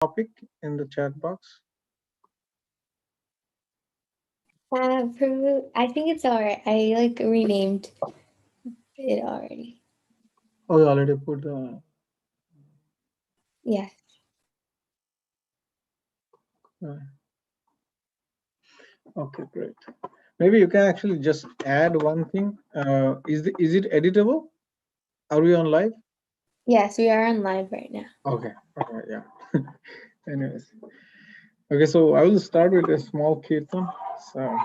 topic in the chat box? Prabhu, I think it's alright. I renamed it already. Oh, you already put the. Yes. Okay, great. Maybe you can actually just add one thing. Is it editable? Are we on live? Yes, we are on live right now. Okay. All right. Yeah. Anyways. Okay, so I will start with a small kirtan. So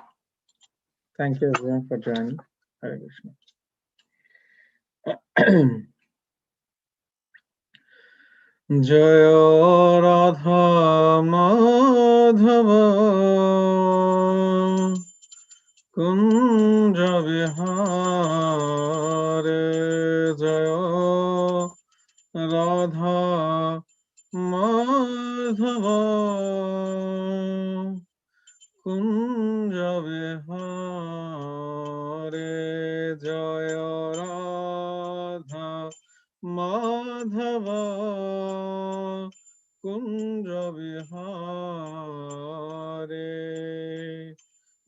thank you everyone for joining. Hare Krishna. জয় রাধা মাধব কুঞ্জ বিহারে জয় রাধা মাধব কুঞ্জ বিহারে জয় রাধা মাধব কুঞ্জ বিহারে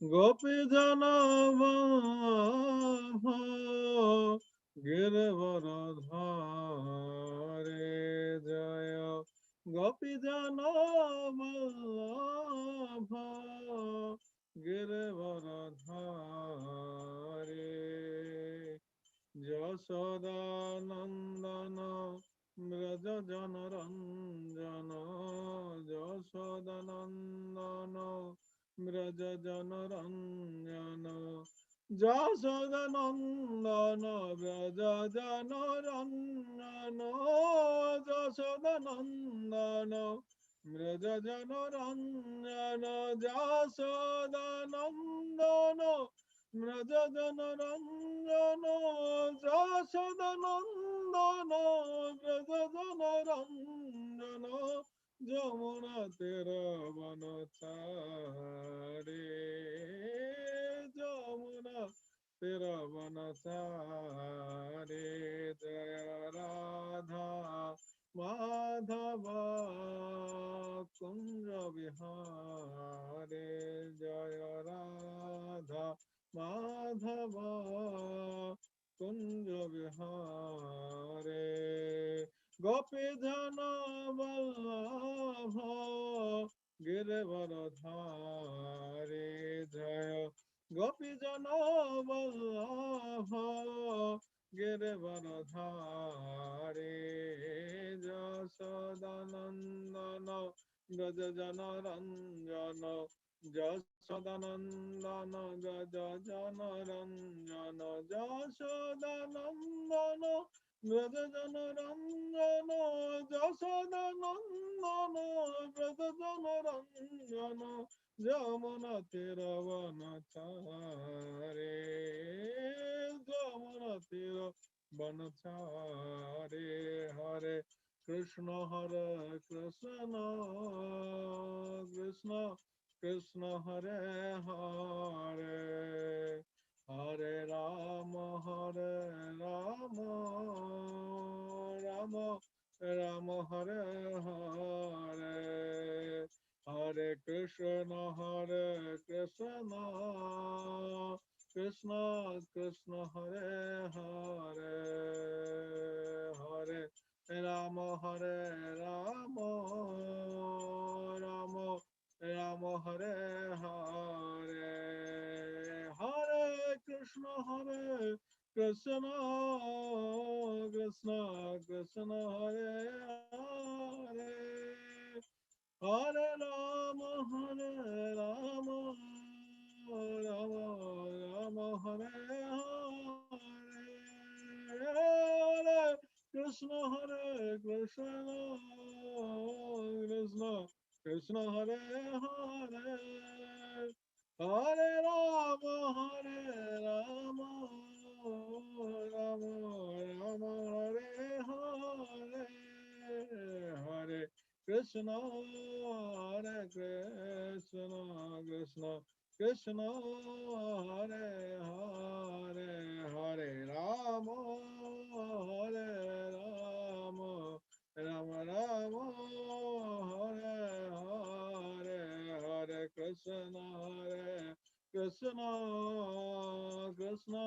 গোপী জন গিরবর ধারে জয় গোপী জন গিরবর ধারে যশোদানন্দন ব্রজ জনরঞ্জন যশোদানন্দন ব্রজ জনরঞ্জন যশোদানন্দন ব্রজ জনরঞ্জন যশোদানন্দন ব্রজ জনরঞ্জন যশোদানন্দন ব্রজ জনরঞ্জন যশোদানন্দন ব্রজ জনরঞ্জন যমুনা তের বন ছাড়ে যমুনা তের বন ছাড়ে জয় রাধা মাধব কুঞ্জ বিহারে জয় রাধা মাধব কুঞ্জ বিহারে গোপী জন বল্লভ গিরবর ধারে জয় গোপী জন বল্লভ গিরবর ধারে যশোদানন্দন ব্রজ জনরঞ্জন যশোদানন্দন ব্রজ জনরঞ্জন যশোদানন্দন ব্রজ জনরঞ্জন যশোদানন্দন ব্রজ জনরঞ্জন যমুনা তীর বন ছাড়ে যমুনা তীর বন ছাড়ে হরে কৃষ্ণ কৃষ্ণ কৃষ্ণ কৃষ্ণ হরে হরে হরে রাম রাম রাম হরে হরে হরে কৃষ্ণ কৃষ্ণ কৃষ্ণ কৃষ্ণ হরে হরে হরে রাম রাম রাম রাম হরে হরে হরে কৃষ্ণ কৃষ্ণ কৃষ্ণ কৃষ্ণ হরে হরে হরে রাম রাম রাম রাম হরে হরে হরে কৃষ্ণ কৃষ্ণ কৃষ্ণ কৃষ্ণ হরে হরে হরে রাম রাম রাম রাম হরে হরে হরে কৃষ্ণ কৃষ্ণ কৃষ্ণ কৃষ্ণ হরে হরে হরে রাম রাম রাম রাম হরে Krishna Hare Krishna Krishna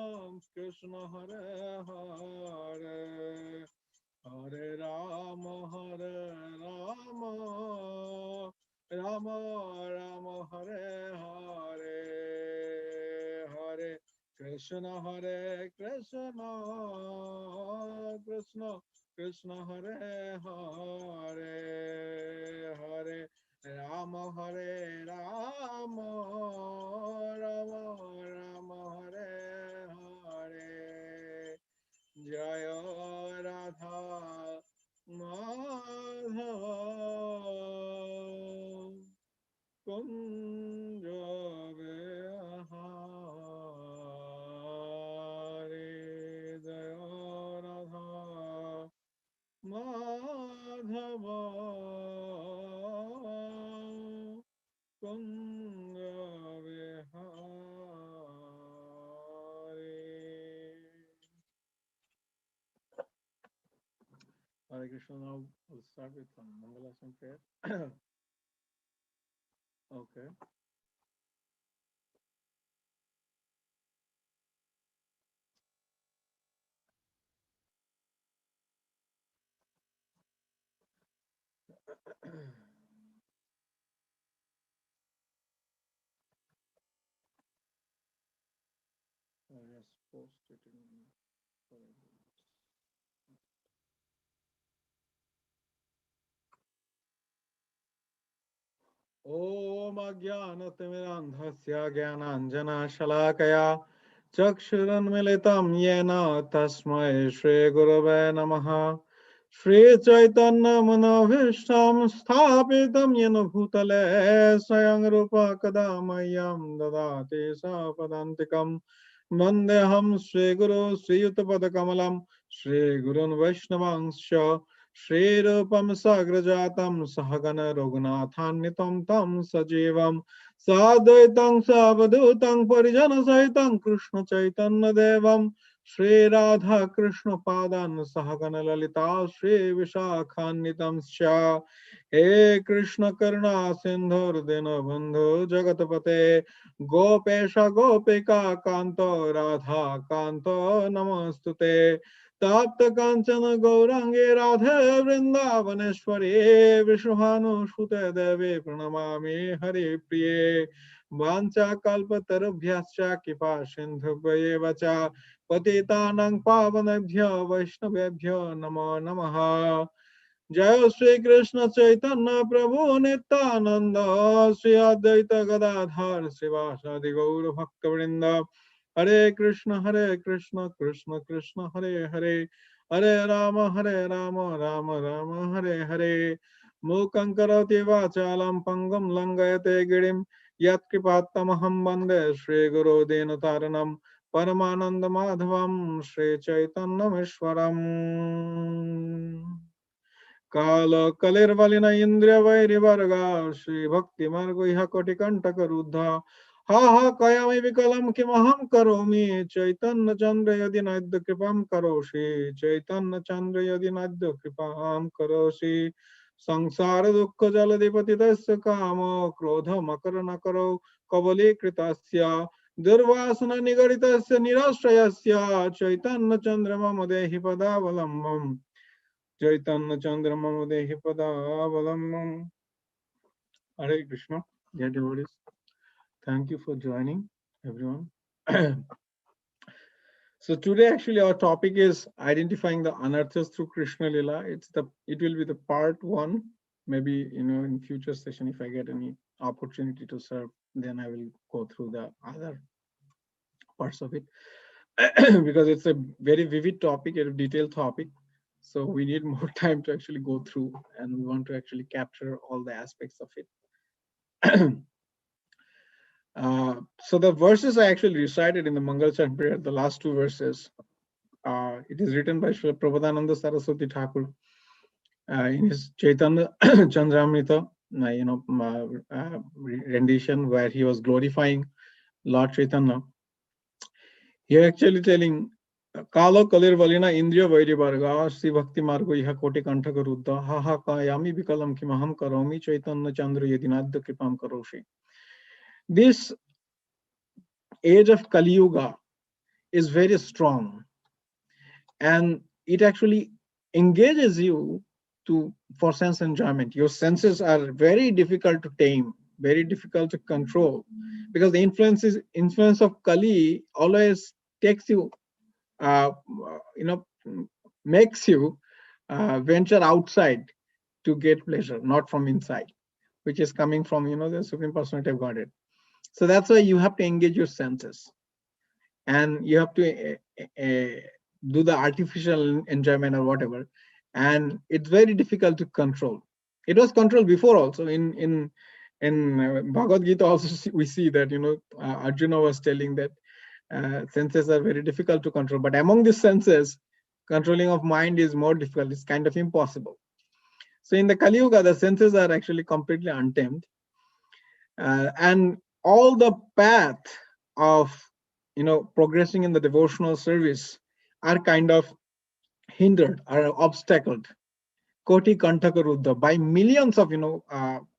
Krishna Hare Hare Hare Rama Rama Rama Hare Hare Hare Krishna Krishna Krishna Hare Hare Hare Rama Rama Rama Hare Hare Jaya Radha Madhava Kunja Vihare Jaya Radha Madhava Kunja Vihare. Hare Krishna. Now we'll start with some Mangalasam prayer. Okay. I just post it in. Om Ajnanatimirandhasya Jnananjana Shalakaya Chakshuranmilitam Yena Tasmai Shri Gurave Namaha Shri Chaitanya Manavishtam Sthapitam Yena Bhutale Swayam Rupa Kadamayam Dadati Sapadantikam Vandeham Shri Guru Sri Yutapadakamalam Shri Gurun Vaishnavangsha Shri Rupam Sagrajatam Sahagana Raghunathannitam Tam Sajivam Sadvaitam Savadhutam Parijana Sahitam Krishna Chaitanya Devam Shri Radha Krishna Padan Sahagana Lalita Shri Vishakhannitam Sya He Krishna Karna Sindhur Dinabandhu Jagatapate Gopesha Gopika Kanto Radha Kanto Namastute Tapta Kanchana Gaurangi Radhe Vrindavaneshwari Vishnuhanu Shute Devi Pranamami Hari Priye Vancha Kalpatarubhyascha Kipa Sindhubhye Vacha Patitanang Pavanebhyo Vaishnavebhyo Namo Namaha Jai Shri Krishna Chaitanya Prabhu Nityananda Shri Advaita Gadadhar Srivasadi Gaur Bhakta Hare Krishna Krishna Krishna Hare Hare Hare Rama Rama Rama Hare Hare Mukhaṁ karoti vācālam pangam langayate girim yat kripatamaham bande Shri Guru Dinataranam Paramananda Madhavam Shri Chaitanyamishwaram Kala Kalirvalina Indriya Vairi Varga Shri Bhakti Margo Iha Koti Kantaka Ruddha Ha ha kayami vikalam kimaham karomi Chaitanya Chandra yadi nadya kripam karoshi Chaitanya Chandra yadi nadya kripam karoshi Sangsara dukkha jaladipati tasya kamo Krodha makarana karo kavali kritasya Durvasana nigaritasya nirashrayasya Chaitanya Chandra mama dehi padavalambam Chaitanya Chandra mama dehi padavalambam. Hare Krishna, dear devotees. Thank you for joining, everyone. So today, actually, our topic is identifying the anarthas through Krishna Lila. It will be the part one. Maybe in future session, if I get any opportunity to serve, then I will go through the other parts of it because it's a very vivid topic, a detailed topic. So we need more time to actually go through, and we want to actually capture all the aspects of it. So the verses I actually recited in the Mangal Chant prayer, the last two verses, it is written by Srila Prabhupada Saraswati Thakur in his Chaitanya Chandramrita, rendition where he was glorifying Lord Chaitanya. He actually telling Kalo Kalir Valina Indriya Vairi Varga Sri Bhakti Margo Iha Koti Kantaka Ruddha Ha Ha Kayami Vikalam Kimaham Karomi Chaitanya Chandra Yadinadya Kripam Karoshi. this age of Kali Yuga is very strong, and it actually engages you for sense enjoyment. Your senses are very difficult to tame, very difficult to control, because the influence of Kali always takes you, uh, you know, makes you venture outside to get pleasure, not from inside, which is coming from the Supreme Personality of Godhead. So that's why you have to engage your senses, and you have to do the artificial enjoyment or whatever, and it's very difficult to control. It was controlled before also. In Bhagavad Gita also we see that Arjuna was telling that senses are very difficult to control, but among these senses, controlling of mind is more difficult. It's kind of impossible. So in the Kali Yuga, the senses are actually completely untamed, and all the path of progressing in the devotional service are kind of hindered, are obstacled, koti kantaka ruddha, by millions of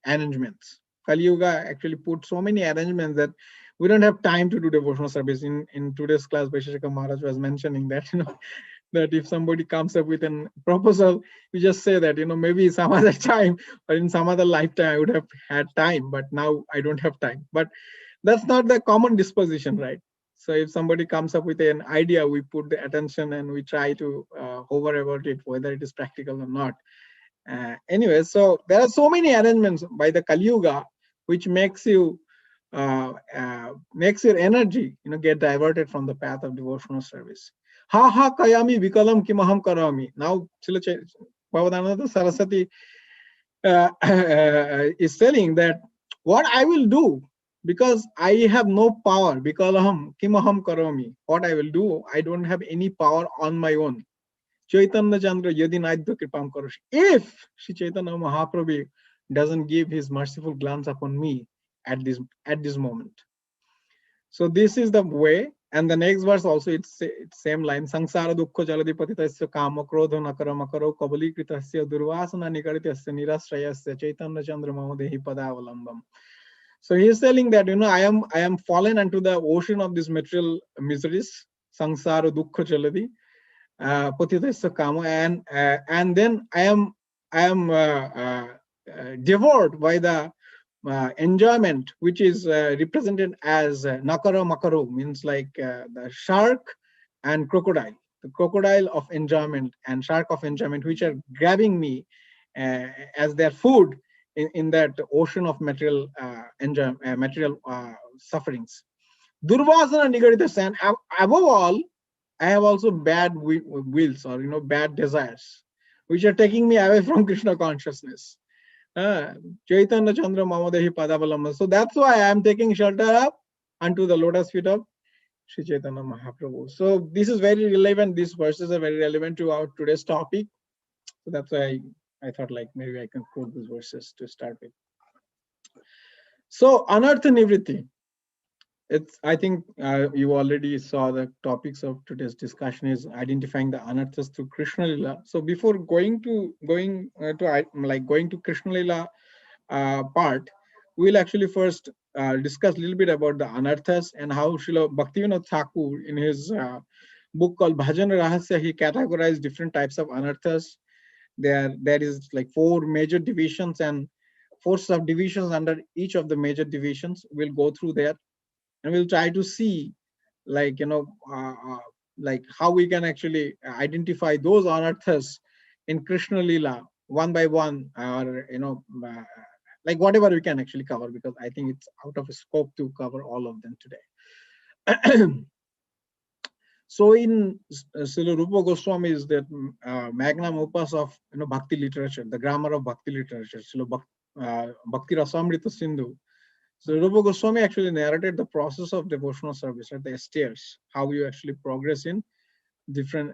arrangements. Kali Yuga actually put so many arrangements that we don't have time to do devotional service. In today's class, Vaisheshika Maharaj was mentioning that that if somebody comes up with a proposal, you just say that maybe some other time or in some other lifetime I would have had time, but now I don't have time. But that's not the common disposition, right? So if somebody comes up with an idea, we put the attention and we try to hover about it, whether it is practical or not. Anyway, so there are so many arrangements by the Kali Yuga which makes your energy get diverted from the path of devotional service. Ha ha kayami vikalam kimaham karami. Now Bhavadananda Saraswati is telling that what I will do, because I have no power, vikalaham kimaham karami, what I will do, I don't have any power on my own. Chaitanya Chandra yadi naidya kripam karoshi. If Sri Chaitanya Mahaprabhu doesn't give his merciful glance upon me at this moment. So this is the way. And the next verse also, it's same line. Sangsara dukkha jaladi patitasya kama krodha nakara makaro kabali kritasya durvasana nikaritasya nirashrayasya Chaitanya Chandra mamadehi padavalambam. So he is telling that I am fallen into the ocean of these material miseries, sangsara dukkha jaladi patitasya kama, and then I am devoured by the enjoyment, which is represented as nakara makaro, means like the shark and crocodile, the crocodile of enjoyment and shark of enjoyment, which are grabbing me as their food in that ocean of material material sufferings. Durvasana nigadita, and above all, I have also bad wills, or bad desires, which are taking me away from Krishna consciousness. Chaitanya Chandra Mamadehi Padavalamba. So that's why I am taking shelter up unto the lotus feet of Sri Chaitanya Mahaprabhu. So this is very relevant. These verses are very relevant to our today's topic. So that's why I thought like maybe I can quote these verses to start with. So Anartha Nivritti. I think you already saw the topics of today's discussion is identifying the anarthas through Krishna Lila. So before going to Krishna Lila part, we'll actually first discuss a little bit about the anarthas and how Srila Bhaktivinoda Thakur in his book called Bhajan Rahasya, he categorized different types of anarthas. There is like 4 major divisions and 4 subdivisions under each of the major divisions. We'll go through that and we'll try to see like like how we can actually identify those anarthas in Krishna Lila one by one, or like whatever we can actually cover, because I think it's out of scope to cover all of them today. So in Srila Rupa Goswami is that magnum opus of bhakti literature, the grammar of bhakti literature, Srila Bhakti Rasamrita Sindhu. So Rupa Goswami actually narrated the process of devotional service at the stairs, how you actually progress in different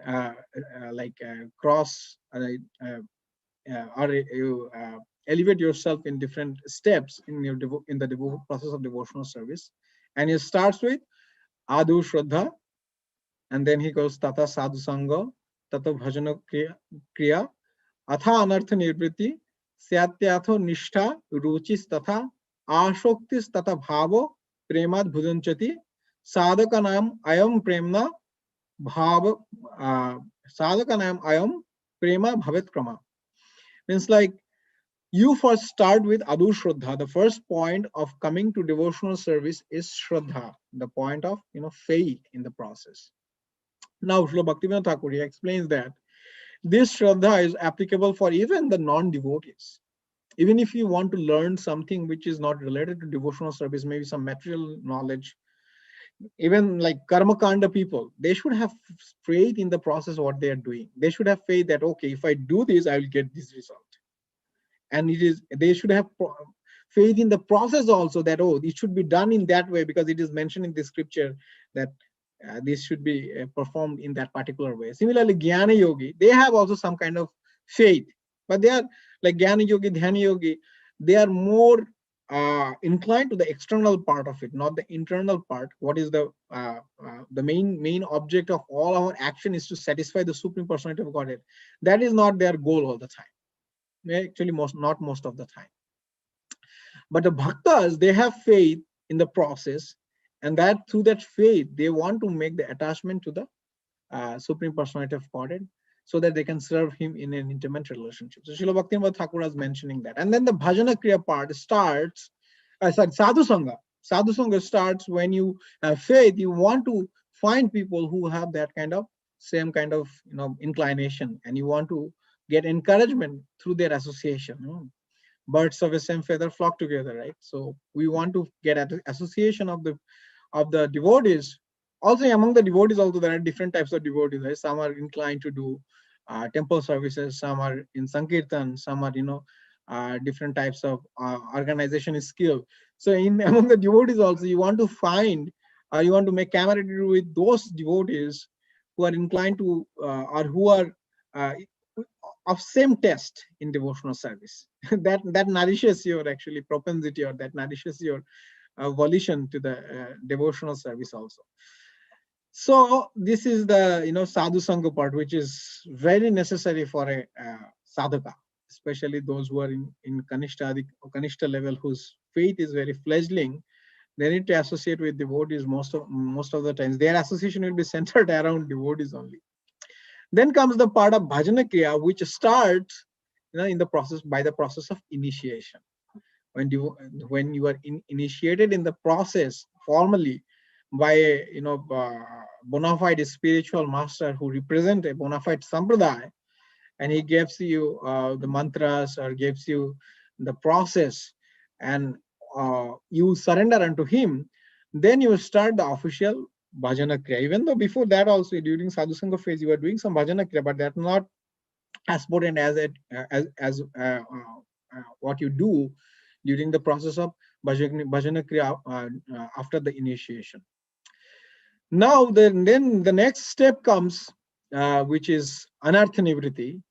cross or you elevate yourself in different steps in the process of devotional service. And it starts with Adu Shraddha, and then he goes Tata Sadhu Sangha, Tata Bhajana Kriya, Atha Anartha Nirvriti, Syatyatho Nishtha, Ruchis Tatha, Ashoktis Tata Bhavo, Premad Bhujanchati Sadhakanam Ayam Premna Bhav Sadhakanam Ayam Prema Bhavet Krama. Means like you first start with Adu Shraddha. The first point of coming to devotional service is Shraddha, the point of faith in the process. Now Srila Bhaktivinoda Thakur explains that this Shraddha is applicable for even the non-devotees. Even if you want to learn something which is not related to devotional service, maybe some material knowledge, even like karma kanda people, they should have faith in the process of what they are doing. They should have faith that, okay, if I do this, I will get this result. And they should have faith in the process also, that, oh, it should be done in that way because it is mentioned in the scripture that this should be performed in that particular way. Similarly, Jnana Yogi, they have also some kind of faith, but they are like Jnana Yogi, Dhyana Yogi, they are more inclined to the external part of it, not the internal part. What is the main object of all our action is to satisfy the Supreme Personality of Godhead. That is not their goal all the time. Actually, not most of the time. But the bhaktas, they have faith in the process, and that through that faith, they want to make the attachment to the Supreme Personality of Godhead, so that they can serve him in an intimate relationship. So Srila Bhaktivinoda Thakur is mentioning that. And then the bhajana kriya part starts, sadhu sangha. Sadhu sangha starts when you have faith, you want to find people who have that kind of same kind of inclination, and you want to get encouragement through their association. Birds of the same feather flock together, right? So we want to get an association of the devotees. Also among the devotees, also there are different types of devotees, right? Some are inclined to do temple services, some are in sankirtan, some are different types of organization skill. So among the devotees also, you want to find, you want to make camaraderie with those devotees who are inclined to or who are of same taste in devotional service. that nourishes your actually propensity, or that nourishes your volition to the devotional service also. So this is the sadhu sangha part, which is very necessary for a sadhaka, especially those who are in kanishta level, whose faith is very fledgling. They need to associate with devotees most of the times. Their association will be centered around devotees only. Then comes the part of bhajana kriya, which starts in the process, by the process of initiation. When you are initiated in the process formally by a bona fide spiritual master who represent a bona fide sampradaya, and he gives you the mantras or gives you the process, and you surrender unto him, then you start the official bhajana kriya. Even though before that also, during sadhu sangha phase, you are doing some bhajana kriya, but that's not as potent as what you do during the process of bhajana kriya after the initiation. Now then the next step comes, which is anartha nivriti,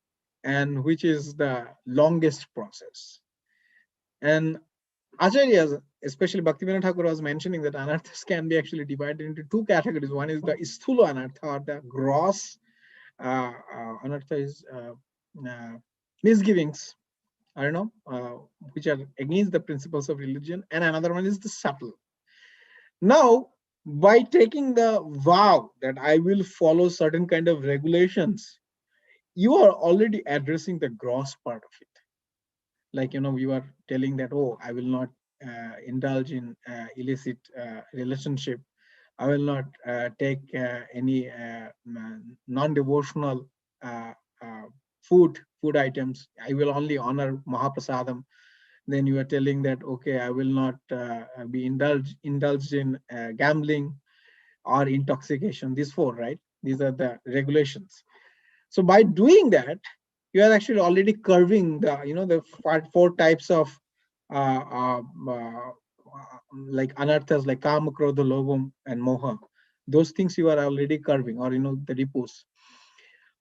and which is the longest process. And acharyas, especially Bhaktivinoda Thakur, was mentioning that anarthas can be actually divided into two categories. One is the sthula anartha, or the gross anartha is misgivings, which are against the principles of religion, and another one is the subtle. Now, by taking the vow that I will follow certain kind of regulations, you are already addressing the gross part of it. Like, you are telling that, oh, I will not indulge in illicit relationship. I will not take any non-devotional food items. I will only honor Mahaprasadam. Then you are telling that, okay, I will not be indulged in gambling or intoxication. These four, right? These are the regulations. So by doing that, you are actually already curving the four types of like anarthas, like kama, krodha, lobha, and moha. Those things you are already curving, or the ripus.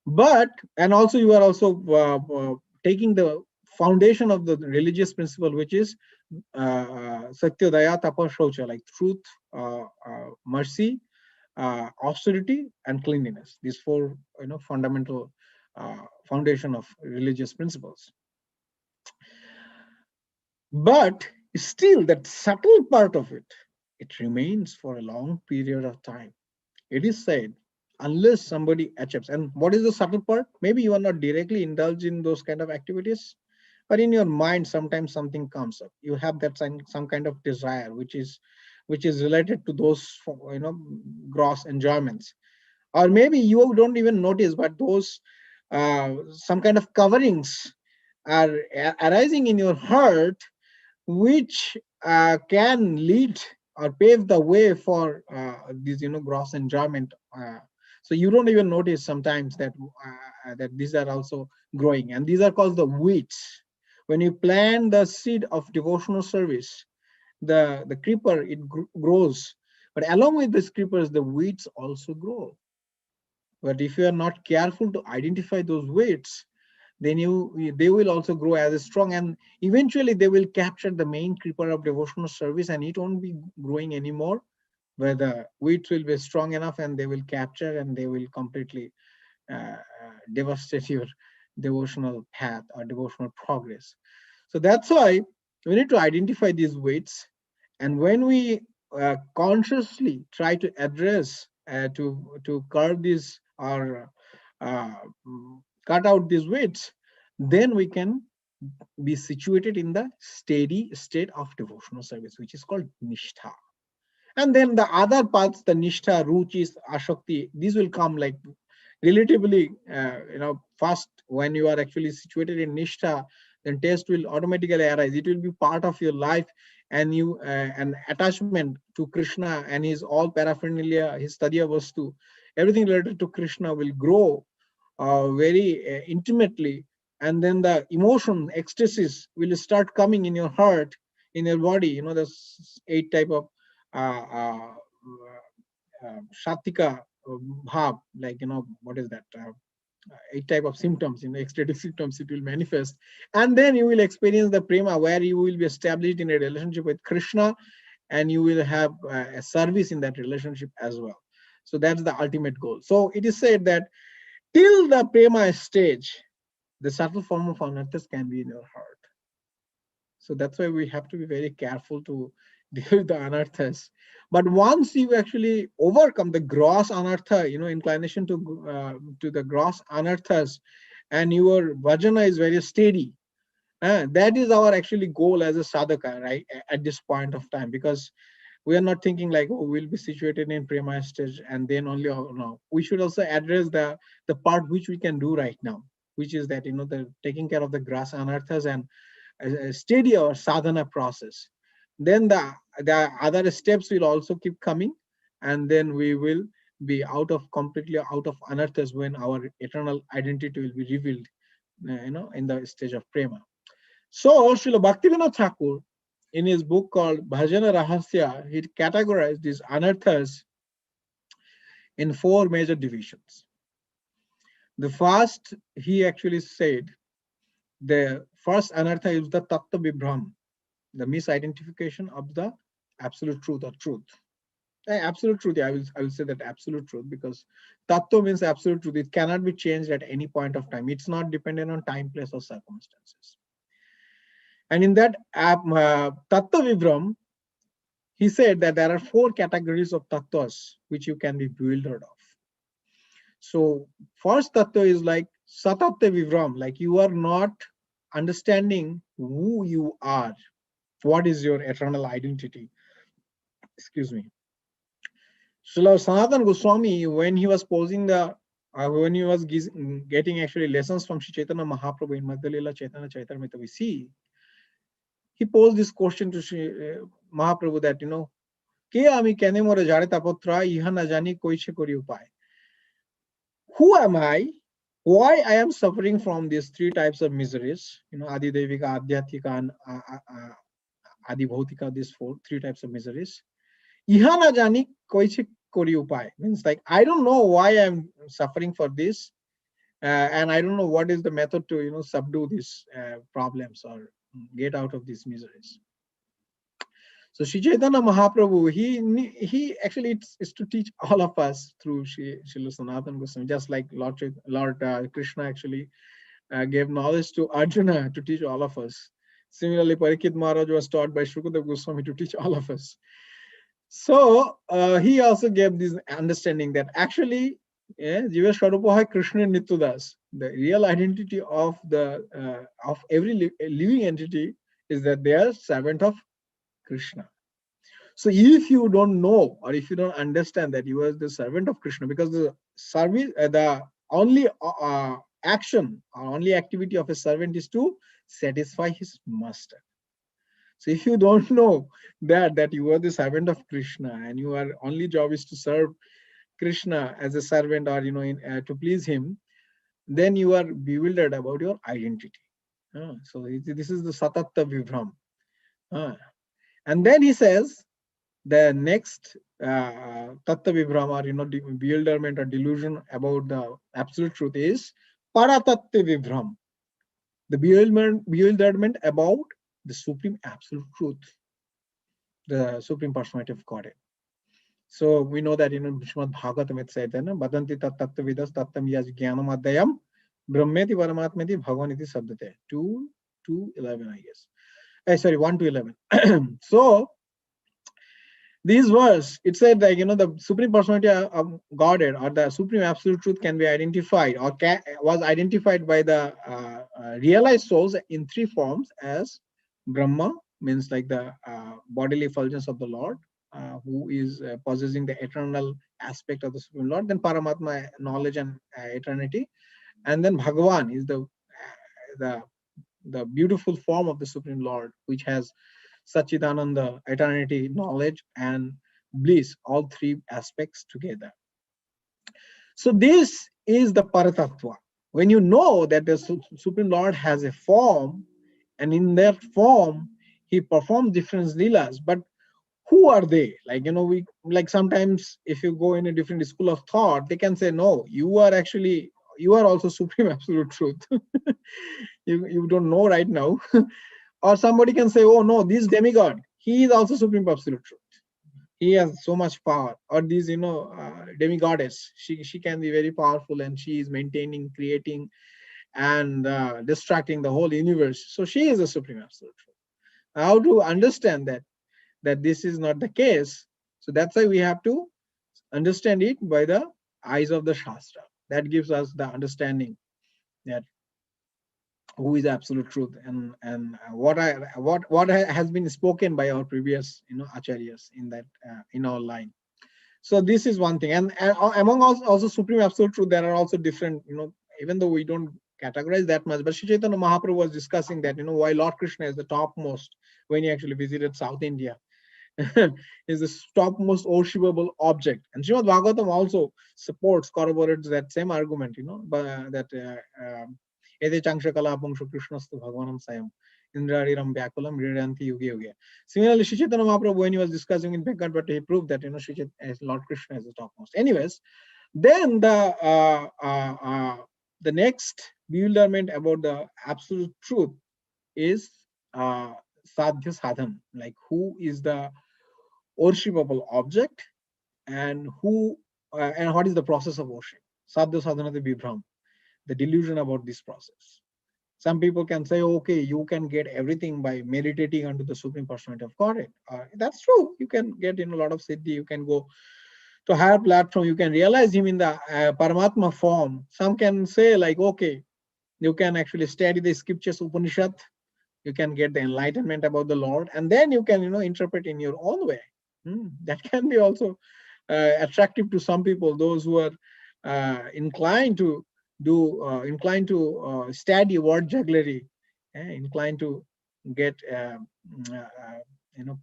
But and also you are also taking the foundation of the religious principle, which is satya, daya, tapa, shaucha, like truth, mercy, austerity, and cleanliness. These four fundamental foundation of religious principles. But still, that subtle part of it, it remains for a long period of time. It is said, unless somebody achieves. And what is the subtle part? Maybe you are not directly indulged in those kind of activities, but in your mind, sometimes something comes up. You have that some kind of desire, which is related to those, gross enjoyments. Or maybe you don't even notice, but those some kind of coverings are arising in your heart, which can lead or pave the way for this, gross enjoyment. So you don't even notice sometimes that these are also growing, and these are called the weeds. When you plant the seed of devotional service, the creeper, it grows, but along with these creepers, the weeds also grow. But if you are not careful to identify those weeds, then they will also grow as strong, and eventually they will capture the main creeper of devotional service, and it won't be growing anymore, where the weeds will be strong enough and they will capture and they will completely devastate your devotional path or devotional progress. So that's why we need to identify these weeds, and when we consciously try to address to curb these or uh, cut out these weeds, then we can be situated in the steady state of devotional service, which is called nishtha. And then the other paths, the nishtha, ruchis, ashakti, these will come like relatively fast. When you are actually situated in nishtha, then taste will automatically arise. It will be part of your life, and you an attachment to Krishna and his all paraphernalia, his stadiya vastu, everything related to Krishna will grow very intimately, and then the emotion ecstasies will start coming in your heart, in your body. There's 8 type of uh, shatika bhav, like, what is that? 8 type of symptoms, ecstatic symptoms, it will manifest. And then you will experience the prema, where you will be established in a relationship with Krishna, and you will have a service in that relationship as well. So that's the ultimate goal. So it is said that till the prema stage, the subtle form of anarthas can be in your heart. So that's why we have to be very careful to deal with the anarthas. But once you actually overcome the gross anartha, inclination to the gross anarthas, and your bhajana is very steady, that is our actually goal as a sadhaka, right? At this point of time, because we are not thinking like, oh, we'll be situated in prema stage and then only. Oh, no, we should also address the part which we can do right now, which is that, the taking care of the gross anarthas and a steady or sadhana process. Then the other steps will also keep coming, and then we will be completely out of anarthas when our eternal identity will be revealed, in the stage of prema. So Srila Bhaktivinoda Thakur, in his book called Bhajana Rahasya, he categorized these anarthas in 4 major divisions. The first, he actually said, the first anartha is the tattva vibram, the misidentification of the absolute truth or truth. Absolute truth, yeah, I will say that absolute truth, because tattva means absolute truth. It cannot be changed at any point of time. It's not dependent on time, place, or circumstances. And in that tattva vibram, he said that there are 4 categories of tattvas which you can be bewildered of. So first tattva is like satattva vibram, like you are not understanding who you are. What is your eternal identity? Excuse me. Srila Sanatana Goswami, when he was when he was getting actually lessons from Sri Chaitanya Mahaprabhu in Madhya Lila Chaitanya Charitamrita, we see he posed this question to Sri Mahaprabhu that, ke ami kene more jare tapotra iha na jani koiche kori upay. Who am I? Why I am suffering from these 3 types of miseries? Adi Devika, Adhyatika, and Adi Bhautika, these 3 types of miseries. Ihana jani koiche kori upay means like I don't know why I'm suffering for this, and I don't know what is the method to subdue these problems or get out of these miseries. So Sri Chaitanya Mahaprabhu, he actually is to teach all of us through Srila Sanatana Goswami, just like Lord Krishna actually gave knowledge to Arjuna to teach all of us. Similarly, Parikshit Maharaj was taught by Shukadeva Goswami to teach all of us. So he also gave this understanding that actually, Jiva Swarupa Krishna Nityadas, the real identity of every living entity is that they are servant of Krishna. So if you don't know, or if you don't understand that you are the servant of Krishna, because the service, the only action or only activity of a servant is to satisfy his master. So if you don't know that you are the servant of Krishna and your only job is to serve Krishna as a servant, or to please him, then you are bewildered about your identity. So this is the Satatta Vibram. And then he says the next Tatta Vibram, or bewilderment or delusion about the absolute truth is Paratatta Vibram, the bewilderment about the supreme absolute truth, the supreme personality of Godhead. So we know that Srimad Bhagavatam it said, Badanti tattva vidas tattam yaj jnanam adhyayam brahmeti paramatmeti bhagavan iti sabdate. 2:11, I guess. Sorry, 1-11. So these verse, it said that the supreme personality of Godhead, or the supreme absolute truth, can be identified, or was identified by the realized souls in three forms as Brahma, means like the bodily effulgence of the Lord, who is possessing the eternal aspect of the Supreme Lord, then Paramatma, knowledge and eternity, and then Bhagavan is the beautiful form of the Supreme Lord, which has Satchidananda, eternity, knowledge, and bliss, all three aspects together. So this is the Paratattva. When you know that the Supreme Lord has a form, and in that form he performs different leelas, but who are they? We like sometimes if you go in a different school of thought, they can say, no, you are also supreme absolute truth. you don't know right now. Or somebody can say, oh no, this demigod, he is also supreme absolute truth. He has so much power. Or these demigoddess, she can be very powerful, and she is maintaining, creating, and distracting the whole universe. So she is a supreme absolute truth. How to understand that this is not the case? So that's why we have to understand it by the eyes of the Shastra. That gives us the understanding that who is absolute truth, and what has been spoken by our previous acharyas in that in our line. So this is one thing, and among also supreme absolute truth, there are also different, even though we don't categorize that much, but Sri Chaitanya Mahaprabhu was discussing that why Lord Krishna is the topmost when he actually visited South India. Is the topmost worshipable object, and Srimad Bhagavatam also supports, corroborates that same argument, that Ede Changsha Kala Pungshu Krishnastu Bhagavanam Sayam Indrariram Vyakulam Riranti Yuge Yuge. Similarly, Sri Chaitanya Mahaprabhu, when he was discussing in Bhagavad Gita, he proved that Lord Krishna is the topmost. Anyways, then the next bewilderment about the absolute truth is sadhya sadhan, like who is the worshipable object, and and what is the process of worship. Sadhya sadhanati vibram, the delusion about this process. Some people can say, okay, you can get everything by meditating unto the Supreme Personality of Godhead. That's true. You can get in a lot of siddhi. You can go to a higher platform. You can realize him in the Paramatma form. Some can say like, okay, you can actually study the scriptures, Upanishad. You can get the enlightenment about the Lord, and then you can, interpret in your own way. That can be also attractive to some people, those who are inclined to study word jugglery, inclined to get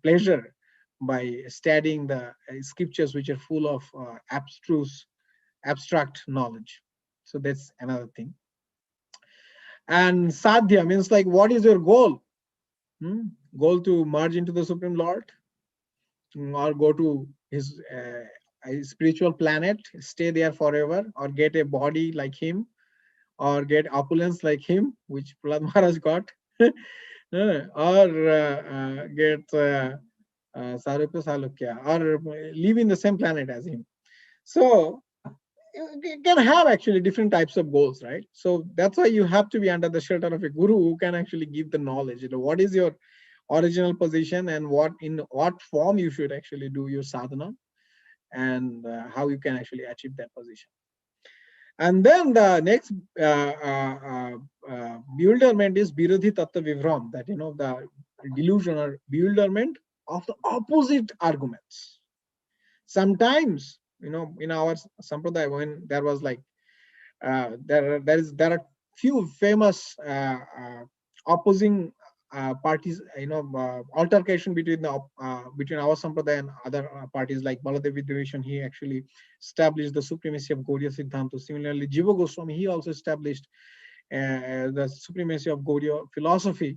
pleasure by studying the scriptures which are full of abstract knowledge. So that's another thing. And sadhya means like, what is your goal? Goal to merge into the Supreme Lord, or go to his spiritual planet, stay there forever, or get a body like him, or get opulence like him, which Prahlad Maharaj got, or get Sarupya Salukya, or live in the same planet as him. So you can have actually different types of goals, right? So that's why you have to be under the shelter of a guru who can actually give the knowledge. What is your original position and in what form you should actually do your sadhana, and how you can actually achieve that position. And then the next bewilderment is Virodhi Tattva Vivram, that the delusion or bewilderment of the opposite arguments. Sometimes, in our sampradaya, when there was like there are few famous opposing parties, altercation between our sampradaya and other parties, like Baladev Vidyaveshan. He actually established the supremacy of Gauriya Siddhanta. Similarly, Jiva Goswami, he also established the supremacy of Gauriya philosophy.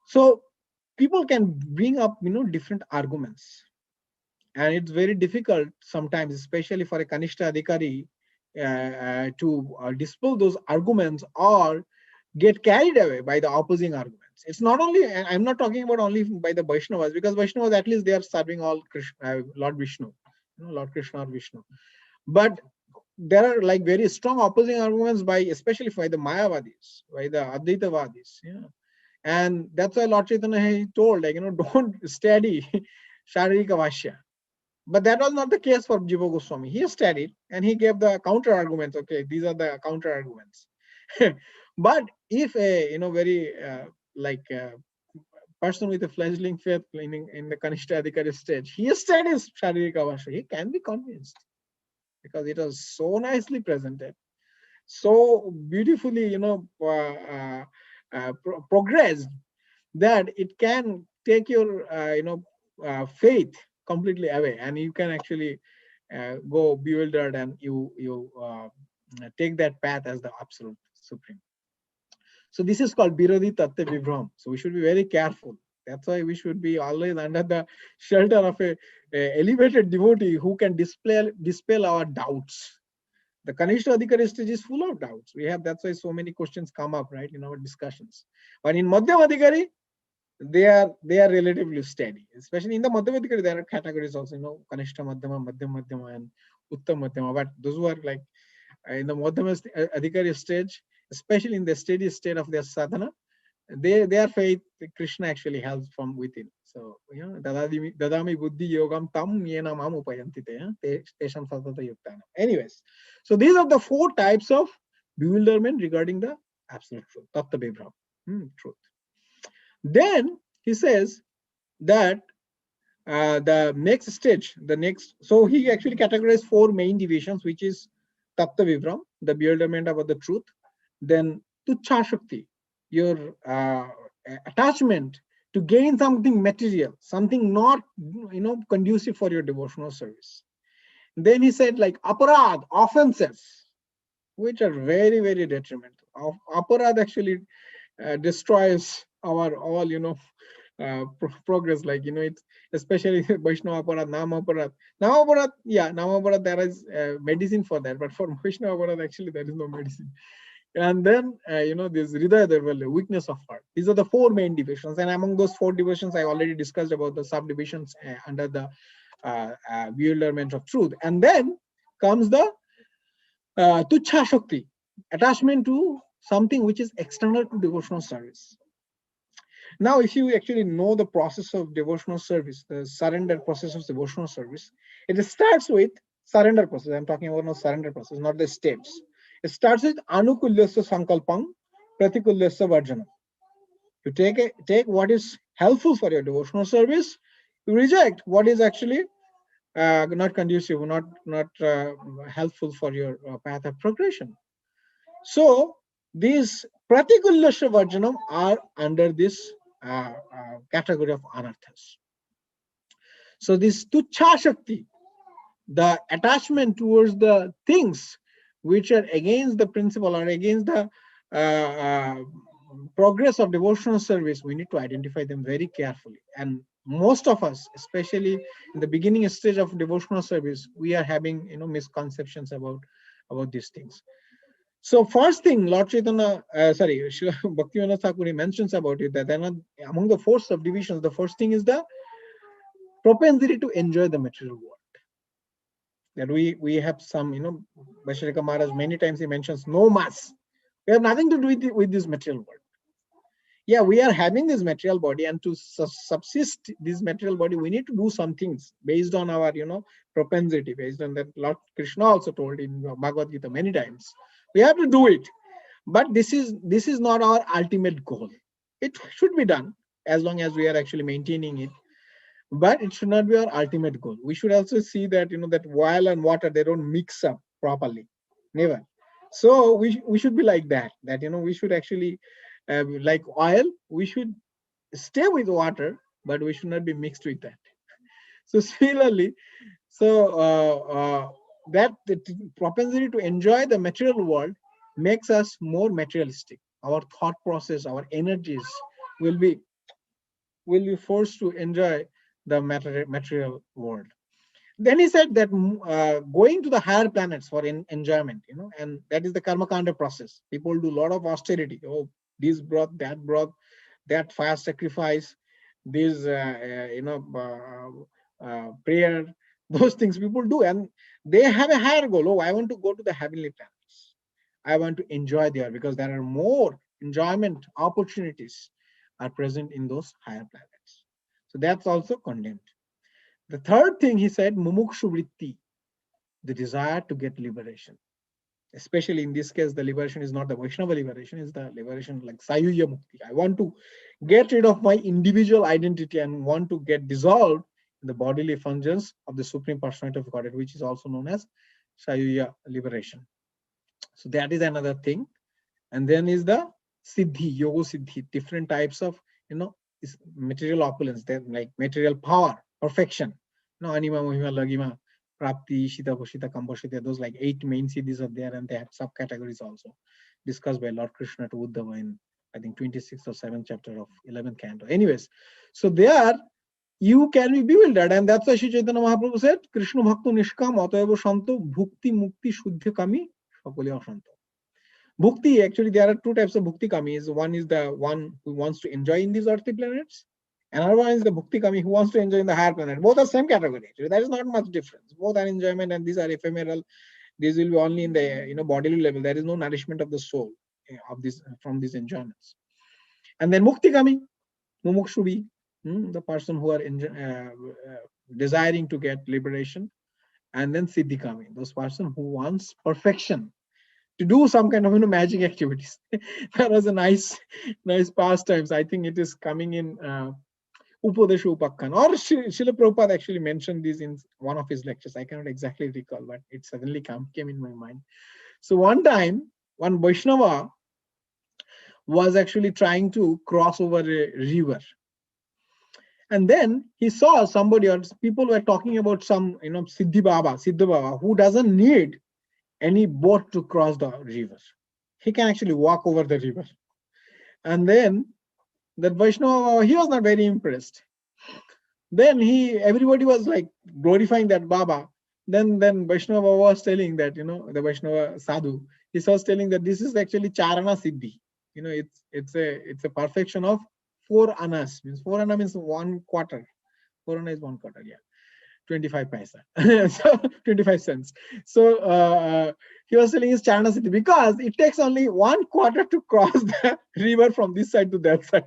So people can bring up different arguments, and it's very difficult sometimes, especially for a Kanishta Adhikari, to dispel those arguments or get carried away by the opposing arguments. It's not only, I'm not talking about only by the Vaishnavas, because Vaishnavas, at least they are serving all Krishna, Lord Vishnu, Lord Krishna or Vishnu. But there are like very strong opposing arguments by, especially by the Mayavadis, by the Advaitavadis. And that's why Lord Chaitanya, he told, like, don't study Sharika Vashya. But that was not the case for Jiva Goswami. He studied and he gave the counter arguments. Okay, these are the counter arguments. But if a very person with a fledgling faith in the Kanishta Adhikari stage, he studies Sharirika Avasha, he can be convinced, because it was so nicely presented, so beautifully progressed, that it can take your faith completely away, and you can actually go bewildered, and you take that path as the absolute supreme. So this is called Birodhi Tattva Vibram. So we should be very careful. That's why we should be always under the shelter of a elevated devotee who can dispel our doubts. The Kanishta Adhikari stage is full of doubts. That's why so many questions come up, right, in our discussions. But in Madhyama Adhikari, they are relatively steady. Especially in the Madhyama Adhikari, there are categories also, Kanishta Madhyama, Madhyama Madhyama, and Uttam Madhyama. But those who are like in the Madhyama Adhikari stage, especially in the steady state of their sadhana, their faith, Krishna actually helps from within. So, dadami buddhi yogam tam yena mam upayantite, tesham satata yuktana. Anyways, so these are the 4 types of bewilderment regarding the absolute truth, tattva vibram, truth. Then he says that the next stage, so he actually categorized 4 main divisions, which is tattva vibram, the bewilderment about the truth. Then tuchha shakti, your attachment to gain something material, something not conducive for your devotional service. Then he said like aparad, offenses, which are very, very detrimental. Aparad actually destroys our all progress, like it's especially Vaishnava aparad, Nama aparad. Nama aparad, there is medicine for that, but for Vaishnava aparad actually there is no medicine. And then this Hridaya Daurvalya, weakness of heart. These are the 4 main divisions, and among those 4 divisions I already discussed about the subdivisions under the bewilderment of truth. And then comes the tuchha shakti, attachment to something which is external to devotional service. Now, if you actually know the process of devotional service, the surrender process of devotional service, it starts with surrender process. I'm talking about no surrender process, not the steps. It starts with anukulyasya sankalpam, pratikulyasya varjanam. You take what is helpful for your devotional service. You reject what is actually not conducive, not helpful for your path of progression. So these pratikulyasya varjanam are under this category of anarthas. So this tuchha shakti, the attachment towards the things which are against the principle or against the progress of devotional service, we need to identify them very carefully. And most of us, especially in the beginning stage of devotional service, we are having misconceptions about these things. So first thing, Lord Chaitanya, Bhaktivinoda Thakur mentions about it, that among the 4 subdivisions, the first thing is the propensity to enjoy the material world. That we have some, Vaishnava Maharaj, many times he mentions no mass. We have nothing to do with this material world. yeah, we are having this material body, and to subsist this material body, we need to do some things based on our, propensity, based on that. Lord Krishna also told in Bhagavad Gita many times. We have to do it. But this is not our ultimate goal. It should be done as long as we are actually maintaining it, but it should not be our ultimate goal. We should also see that, that oil and water, they don't mix up properly, never. So we should be like that, we should actually, like oil, we should stay with water, but we should not be mixed with that. So similarly, so that the propensity to enjoy the material world makes us more materialistic. Our thought process, our energies will be forced to enjoy the material world. Then he said that going to the higher planets for enjoyment, and that is the karma kanda process. People do a lot of austerity. Oh, this broth, that fire sacrifice, this prayer, those things people do, and they have a higher goal. Oh, I want to go to the heavenly planets. I want to enjoy there because there are more enjoyment opportunities are present in those higher planets. So that's also condemned. The third thing he said, mumukshu vritti, the desire to get liberation. Especially in this case, the liberation is not the Vaishnava liberation, is the liberation like Sayuya Mukti. I want to get rid of my individual identity and want to get dissolved in the bodily effulgence of the Supreme Personality of Godhead, which is also known as Sayuya liberation. So that is another thing. And then is the Siddhi, Yoga Siddhi, different types of, is material opulence, like material power, perfection. Anima, Mohima, Lagima, Prapti, Shita, Poshita, Kamposhita, those like 8 main siddhis are there, and they have subcategories also discussed by Lord Krishna to Uddhava in, I think, 26th or 7th chapter of 11th canto. Anyways, so there you can be bewildered, and that's why Sri Chaitanya Mahaprabhu said, Krishna Bhaktu Nishkam Atayava Shanto Bhukti Mukti Shuddha Kami Sakali Ashanto. Bhukti, actually, there are 2 types of bhukti kamis. One is the one who wants to enjoy in these earthly planets. Another one is the bhukti kami who wants to enjoy in the higher planet. Both are same category. Actually, there is not much difference. Both are enjoyment, and these are ephemeral. These will be only in the bodily level. There is no nourishment of the soul of this from these enjoyments. And then mukti kami, mumukshubi, the person who are desiring to get liberation. And then siddhi kami, those person who wants perfection, to do some kind of magic activities. That was a nice pastimes. I think it is coming in Upadesha Upakhan, or Srila Prabhupada actually mentioned this in one of his lectures. I cannot exactly recall, but it suddenly came in my mind. So one time, one Vaishnava was actually trying to cross over a river. And then he saw somebody, or people were talking about some, Siddhi Baba, who doesn't need any boat to cross the river. He can actually walk over the river. And then that Vaishnava, he was not very impressed. Then everybody was like glorifying that Baba. Then Vaishnava was telling that, the Vaishnava sadhu, he was telling that this is actually Charana Siddhi. It's a perfection of 4 annas. Means 4 anna means 1 quarter. 4 anna is 1 quarter, yeah. 25 paisa. So 25 cents. So he was telling his Charana Siddhi because it takes only 1 quarter to cross the river from this side to that side.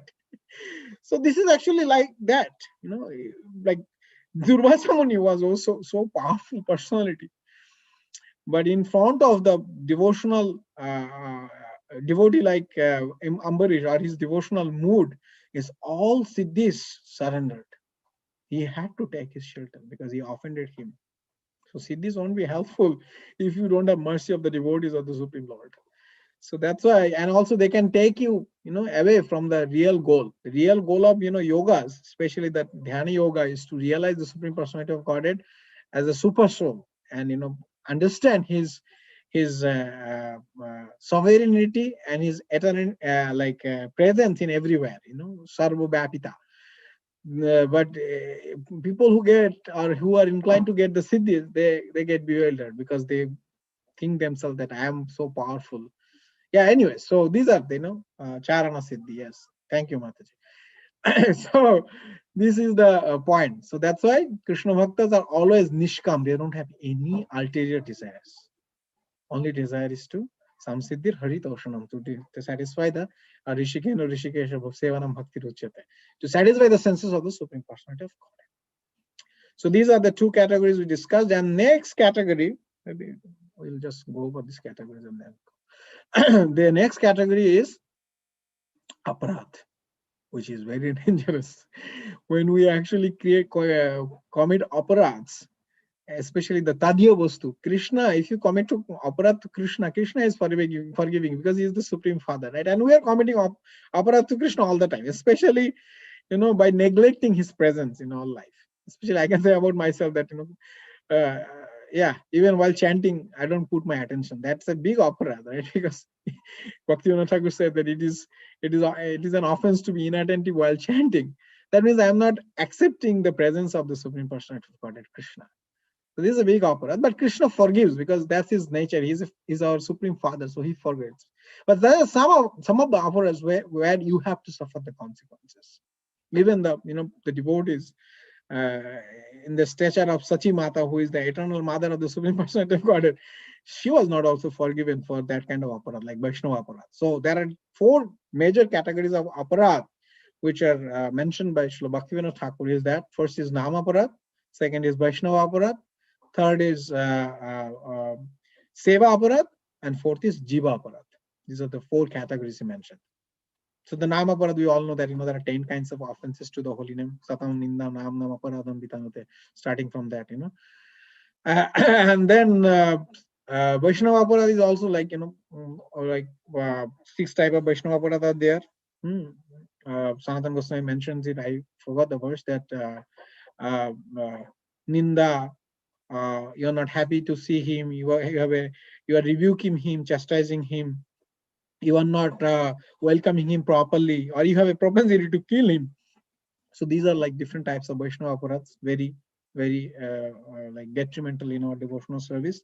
So this is actually like that, like Durvasa Muni was also so powerful personality. But in front of the devotional devotee like Ambarish, or his devotional mood is all siddhis surrendered. He had to take his shelter because he offended him. So siddhis won't be helpful if you don't have mercy of the devotees of the Supreme Lord. So that's why, and also they can take you, away from the real goal. The real goal of, yogas, especially that dhyana yoga, is to realize the Supreme Personality of Godhead as a super soul, and understand his sovereignty and his eternal presence in everywhere. Sarva Vyapita. But people who get, or who are inclined to get the siddhis, they get bewildered because they think themselves that I am so powerful. Yeah, anyway, so these are Charana Siddhi. Yes, thank you, Mataji. So this is the point. So that's why Krishna Bhaktas are always nishkam. They don't have any ulterior desires. Only desire is to samsiddhir haritoshanam, to satisfy the rishikeno rishikesha sevanam bhakti ruchyate, to satisfy the senses of the Supreme Personality of Godhead. So these are the two categories we discussed. And next category, maybe we'll just go over these categories and then the next category is aparadh, which is very dangerous. When we actually commit aparadhs, especially the tadya vastu, Krishna, if you commit to aparadh to Krishna, Krishna is forgiving because he is the Supreme Father, right? And we are committing aparadh to Krishna all the time, especially, by neglecting his presence in our life. Especially I can say about myself that, even while chanting, I don't put my attention. That's a big aparadh, right? Because Bhaktivinoda Thakur said that it is an offense to be inattentive while chanting. That means I am not accepting the presence of the Supreme Personality of Godhead, Krishna. So this is a big aparadh, but Krishna forgives because that's his nature. He's our Supreme Father, so he forgives. But there are some of the aparadhs where you have to suffer the consequences. Even the devotees, in the stature of Sachi Mata, who is the eternal mother of the Supreme Personality of Godhead, she was not also forgiven for that kind of aparadh, like Vaishnava aparadh. So there are 4 major categories of aparadh which are mentioned by Srila Bhaktivinoda Thakur. Is that first is Nama aparadh, second is Vaishnava aparadh, third is Seva aparadh, and fourth is Jiva aparadh. These are the 4 categories he mentioned. So the Nama aparadh, we all know that there are 10 kinds of offenses to the holy name. Satam, Ninda, Nam, Nam, Aparadam, Vitanute, starting from that, and then Vaishnava aparadh is also like, 6 type of Vaishnava aparadh are there. Sanatana Goswami mentions it. I forgot the verse that Ninda, you are not happy to see him. You are rebuking him, chastising him. You are not welcoming him properly, or you have a propensity to kill him. So these are like different types of Vaishnava aparadhs, very, very like detrimental in our devotional service.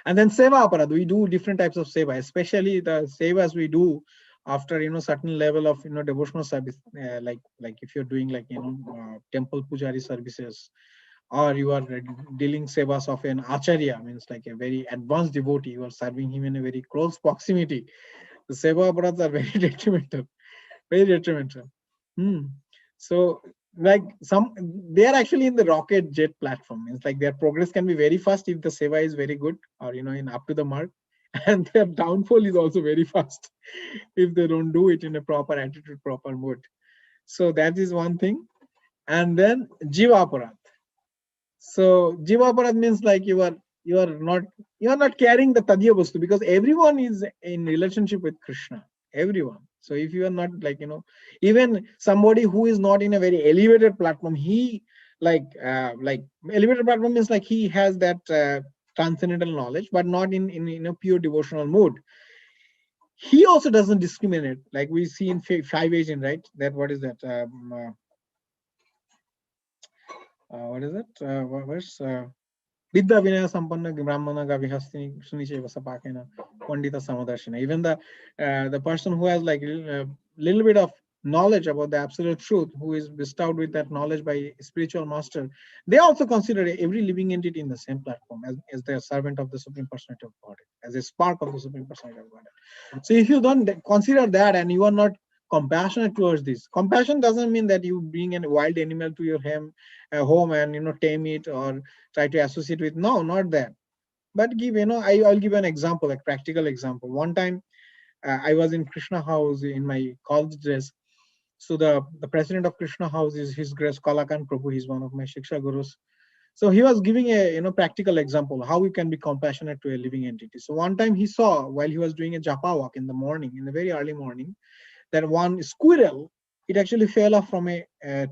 And then Seva aparadh, we do different types of Seva, especially the Sevas we do after certain level of devotional service, like if you're doing like temple pujari services, or you are dealing sevas of an acharya, means like a very advanced devotee, you are serving him in a very close proximity. The seva aparadhs are very detrimental, very detrimental. So like they are actually in the rocket jet platform. It's like their progress can be very fast if the seva is very good, or in up to the mark, and their downfall is also very fast if they don't do it in a proper attitude, proper mood. So that is one thing. And then Jivaparath. So Jivaparath means like you are not carrying the Tadya Vastu, because everyone is in relationship with Krishna. Everyone. So if you are not like, even somebody who is not in a very elevated platform, he like elevated platform means like he has that transcendental knowledge, but not in a pure devotional mood. He also doesn't discriminate, like we see in 5-18, right? That what is that? What is it? Where's Vidya Vinaya Sampanna Brahmana Gavihastini Suniche Vasapakena Pandita Samadarshina. Even the person who has like a little bit of knowledge about the absolute truth, who is bestowed with that knowledge by spiritual master, they also consider every living entity in the same platform as the servant of the Supreme Personality of Godhead, as a spark of the Supreme Personality of Godhead. So if you don't consider that and you are not compassionate towards this, compassion doesn't mean that you bring a wild animal to your home and tame it or try to associate with. No, not that. But I'll give an example, like practical example. One time I was in Krishna house in my college dress. So the president of Krishna house is His Grace Kalakan Prabhu. He's one of my Shiksha gurus. So he was giving a practical example how we can be compassionate to a living entity. So one time he saw, while he was doing a japa walk in the morning, in the very early morning, that one squirrel, it actually fell off from a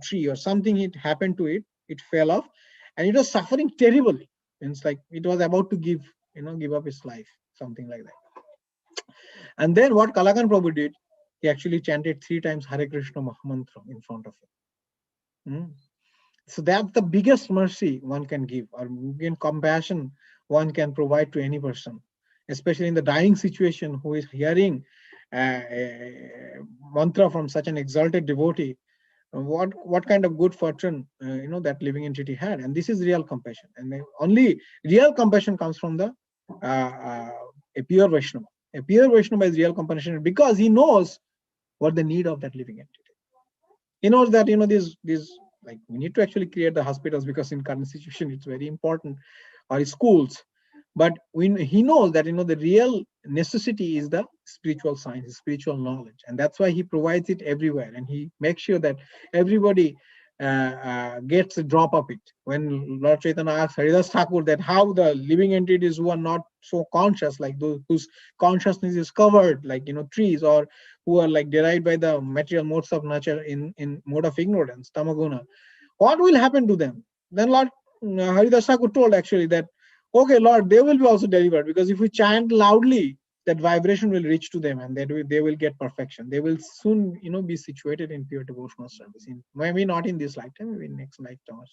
tree or something. It happened to it. It fell off, and it was suffering terribly. It's like it was about to give up its life, something like that. And then what Kalakan Prabhu did, he actually chanted 3 times Hare Krishna Mahamantra in front of him. So that's the biggest mercy one can give, or compassion one can provide to any person, especially in the dying situation, who is hearing a mantra from such an exalted devotee. What kind of good fortune that living entity had. And this is real compassion, and only real compassion comes from the a pure Vaishnava. A pure Vaishnava is real compassionate because he knows what the need of that living entity. He knows that, these like we need to actually create the hospitals because in current situation it's very important, or schools. But he knows that the real necessity is the spiritual science, spiritual knowledge, and that's why he provides it everywhere, and he makes sure that everybody gets a drop of it. When Lord Chaitanya asks Haridas Thakur that how the living entities who are not so conscious, like those whose consciousness is covered, like trees, or who are like derived by the material modes of nature in mode of ignorance, tamaguna, what will happen to them? Then Lord Haridas Thakur told actually that, okay, Lord, they will be also delivered, because if we chant loudly, that vibration will reach to them, and they will get perfection. They will soon, be situated in pure devotional service. Maybe not in this lifetime, maybe next lifetime, or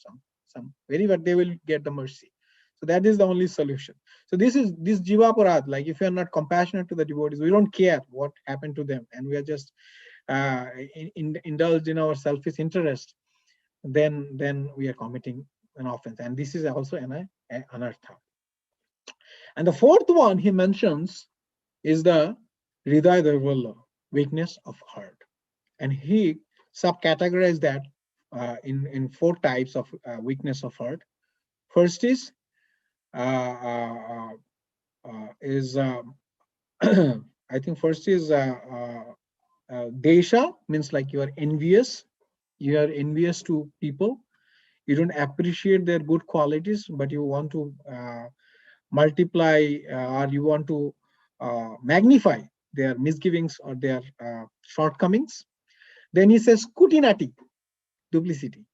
some very, but they will get the mercy. So that is the only solution. So this Jivaparath, like if you are not compassionate to the devotees, we don't care what happened to them, and we are just indulged in our selfish interest, then we are committing an offense, and this is also an anartha. And the fourth one he mentions is the Hridaya Durvala, weakness of heart. And he subcategorized that in four types of weakness of heart. First is I think first is desha, means like you are envious. You are envious to people. You don't appreciate their good qualities, but you want to multiply, or you want to magnify their misgivings or their shortcomings. Then he says kutinati, duplicity.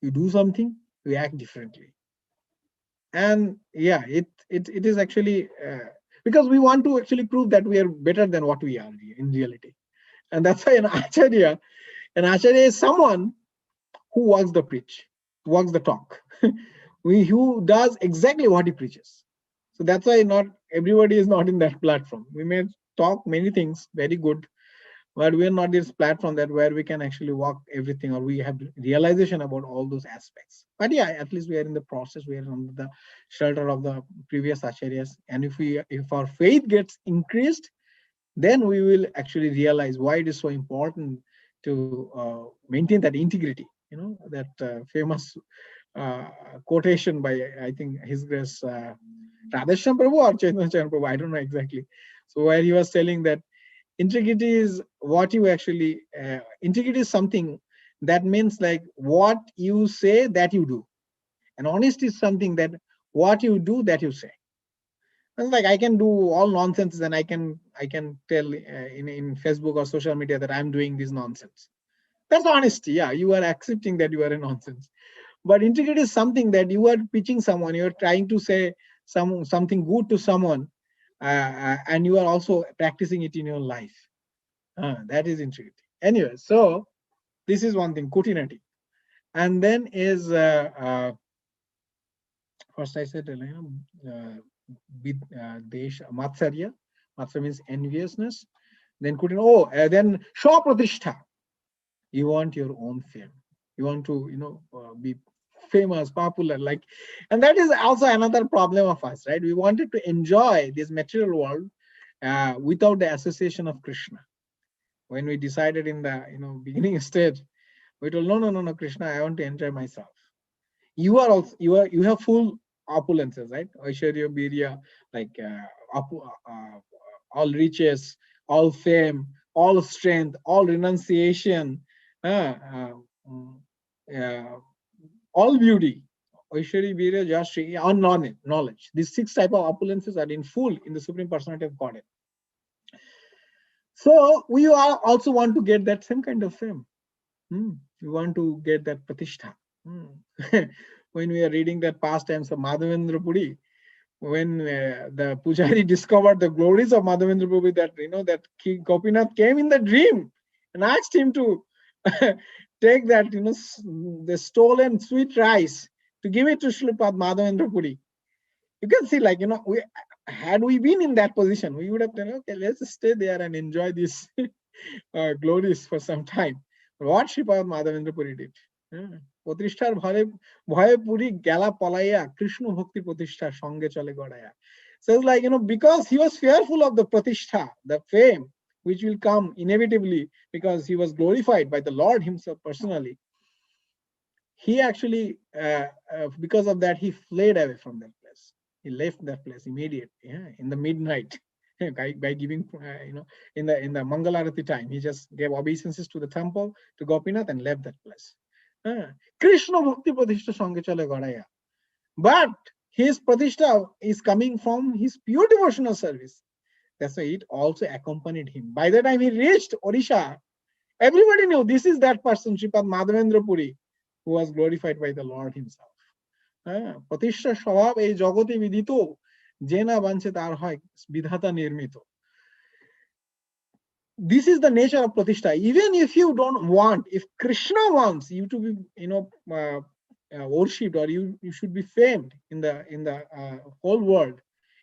You do something, you act differently. And yeah, it is actually because we want to actually prove that we are better than what we are in reality. And that's why an acharya is someone who walks the preach, walks the talk, who does exactly what he preaches. So that's why not everybody is not in that platform. We may talk many things very good, but we are not this platform that where we can actually walk everything, or we have realization about all those aspects. But yeah, at least we are in the process. We are under the shelter of the previous acharyas, and if our faith gets increased, then we will actually realize why it is so important to maintain that integrity. That famous quotation by, I think, His Grace Radhesham Prabhu or Chaitanya Prabhu, I don't know exactly. So where he was telling that integrity is what you actually, integrity is something that means like what you say that you do. And honesty is something that what you do that you say. It's like I can do all nonsense and I can tell in Facebook or social media that I'm doing this nonsense. That's honesty. Yeah, you are accepting that you are a nonsense. But integrity is something that you are pitching someone, you are trying to say something good to someone, and you are also practicing it in your life. That is integrity. Anyway, so this is one thing, kutinati. And then is first I said desh matsarya. Matsarya means enviousness. Then then shaw pratishtha. You want your own fame. You want to be famous, popular, like, and that is also another problem of us, right? We wanted to enjoy this material world without the association of Krishna. When we decided in the beginning stage, we told no, Krishna, I want to enjoy myself. You are also you have full opulences, right? Aishwarya, Birya, like all riches, all fame, all strength, all renunciation, all beauty. Aishwarya, Birya, Jashri, on knowledge. These six type of opulences are in full in the Supreme Personality of Godhead. So we also want to get that same kind of fame. We want to get that pratishtha. When we are reading that pastimes of Madhavendra Puri, when the Pujari discovered the glories of Madhavendra Puri, that that King Gopinath came in the dream and asked him to take that the stolen sweet rice to give it to Sripad Madhavendra Puri. You can see, like had we been in that position, we would have done, okay, let's stay there and enjoy these glories for some time. What Sripad Madhavendra Puri did. প্রতিষ্ঠার ভয়ে পুরি গেলা পলাইয়া কৃষ্ণ ভক্তি প্রতিষ্ঠা সঙ্গে চলে গড়াইয়া. So it's like, because he was fearful of the pratishtha, the fame, which will come inevitably because he was glorified by the Lord himself personally, he actually, because of that, he fled away from that place. He left that place immediately, in the midnight, by giving, in the Mangalarati time, he just gave obeisances to the temple, to Gopinath, and left that place. Krishna Bhakti Pratishtha Sange Chale Gadaya. But his pratishtha is coming from his pure devotional service. That's why it also accompanied him. By the time he reached Odisha, everybody knew this is that person, Sripad Madhavendra Puri, who was glorified by the Lord himself. প্রতিষ্ঠা স্বভাব এই জগতে বিদিত, যে না বাঞ্ছে তার হয় বিধাতা নির্মিত. This is the nature of pratishtha. Even if you don't want, if Krishna wants you to be, worshipped, or you should be famed in the whole world,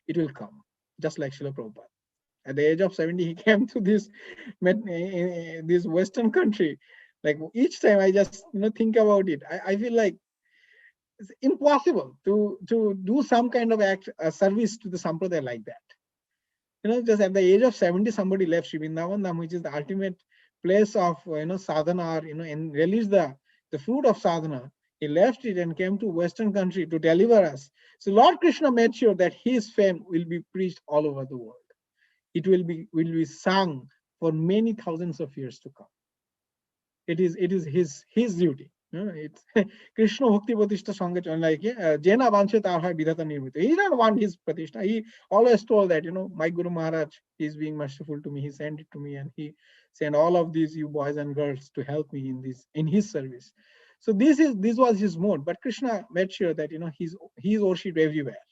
it will come. Just like Srila Prabhupada. At the age of 70, he came to this Western country. Like each time I just think about it, I feel like it's impossible to do some kind of service to the sampradaya like that. Just at the age of 70, somebody left Sri Vrindavan Dham, which is the ultimate place of sadhana, or and release the fruit of sadhana. He left it and came to Western country to deliver us. So Lord Krishna made sure that his fame will be preached all over the world. It will be sung for many thousands of years to come. It is his duty. It's Krishna Bhakti Pratishtha Sange like Jena Vanshe tar hoy bidhata nirmito. He didn't want his pratishtha. He always told that, my Guru Maharaj is being merciful to me. He sent it to me, and he sent all of these you boys and girls to help me in his service. So this was his mode. But Krishna made sure that he's worshipped everywhere.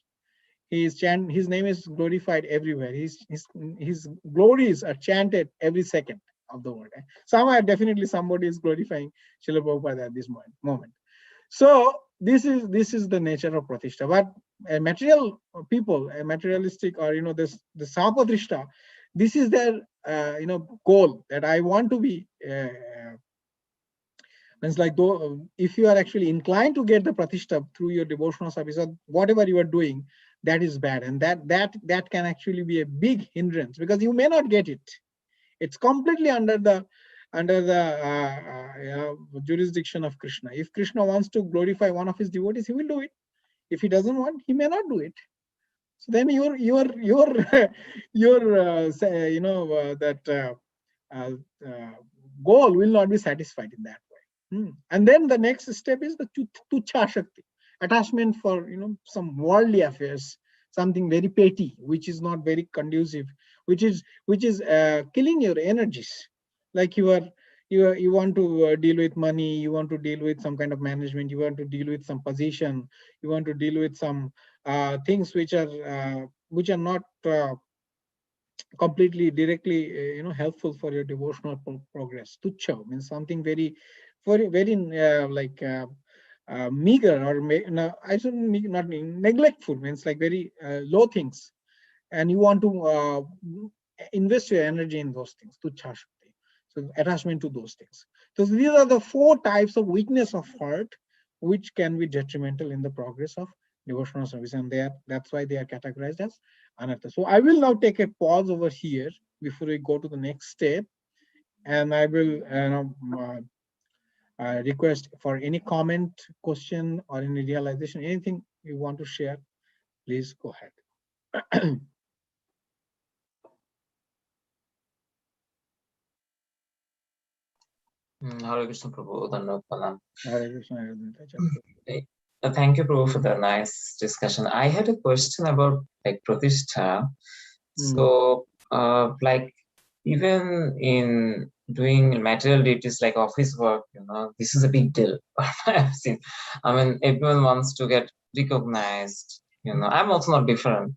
His name is glorified everywhere. His glories are chanted every second of the world. Somewhere definitely somebody is glorifying Srila Prabhupada at this moment. So this is the nature of pratishtha. But a material people, a materialistic, or the sapadrishta, this is their goal, that I want to be. It's like, though, if you are actually inclined to get the pratishtha through your devotional service, or whatever you are doing, that is bad, and that can actually be a big hindrance, because you may not get it. It's completely under the jurisdiction of Krishna. If Krishna wants to glorify one of his devotees, he will do it. If he doesn't want, he may not do it. So then goal will not be satisfied in that way. And then the next step is the tuchha shakti, attachment for some worldly affairs, something very petty, which is not very conducive, which is killing your energies. Like you want to deal with money, you want to deal with some kind of management, you want to deal with some position, you want to deal with some things which are not completely directly helpful for your devotional progress. Tuchha means something very meager, or I shouldn't not neglectful, means like very low things, and you want to invest your energy in those things. Tuchha shakti. So attachment to those things. So these are the 4 types of weakness of heart which can be detrimental in the progress of devotional service, and that's why they are categorized as anartha. So I will now take a pause over here before we go to the next step, and I will request for any comment, question, or any realization, anything you want to share, please go ahead. Hare Krishna, Prabhu. Dhanyavad. Hare Krishna. Thank you, Prabhu, for the nice discussion. I had a question about pratishtha. So, like, even in doing material duties like office work, this is a big deal. I've seen. I mean, everyone wants to get recognized. I'm also not different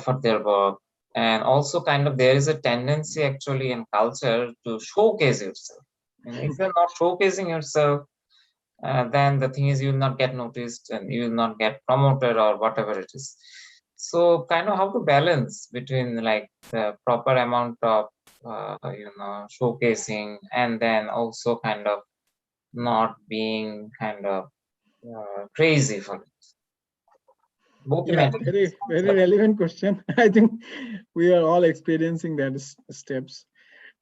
for their work, and also kind of there is a tendency actually in culture to showcase yourself. And if you're not showcasing yourself, then the thing is you will not get noticed and you will not get promoted or whatever it is. So kind of how to balance between like the proper amount of showcasing, and then also kind of not being kind of crazy for it. Yeah, very, very relevant question. I think we are all experiencing that steps,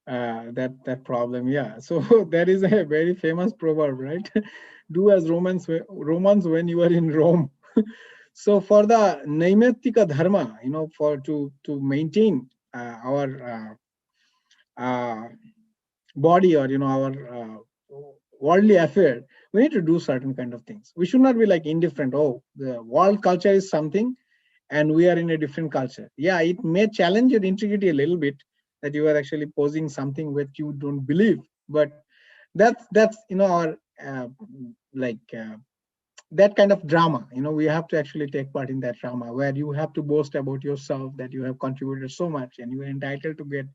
that problem. Yeah. So there is a very famous proverb, right? Do as Romans when you are in Rome. So for the Naimatika dharma, for to maintain our body, or our worldly affair, we need to do certain kind of things. We should not be like indifferent. Oh, the world culture is something and we are in a different culture. Yeah, it may challenge your integrity a little bit, that you are actually posing something which you don't believe, but that's our like that kind of drama. We have to actually take part in that drama, where you have to boast about yourself, that you have contributed so much and you are entitled to get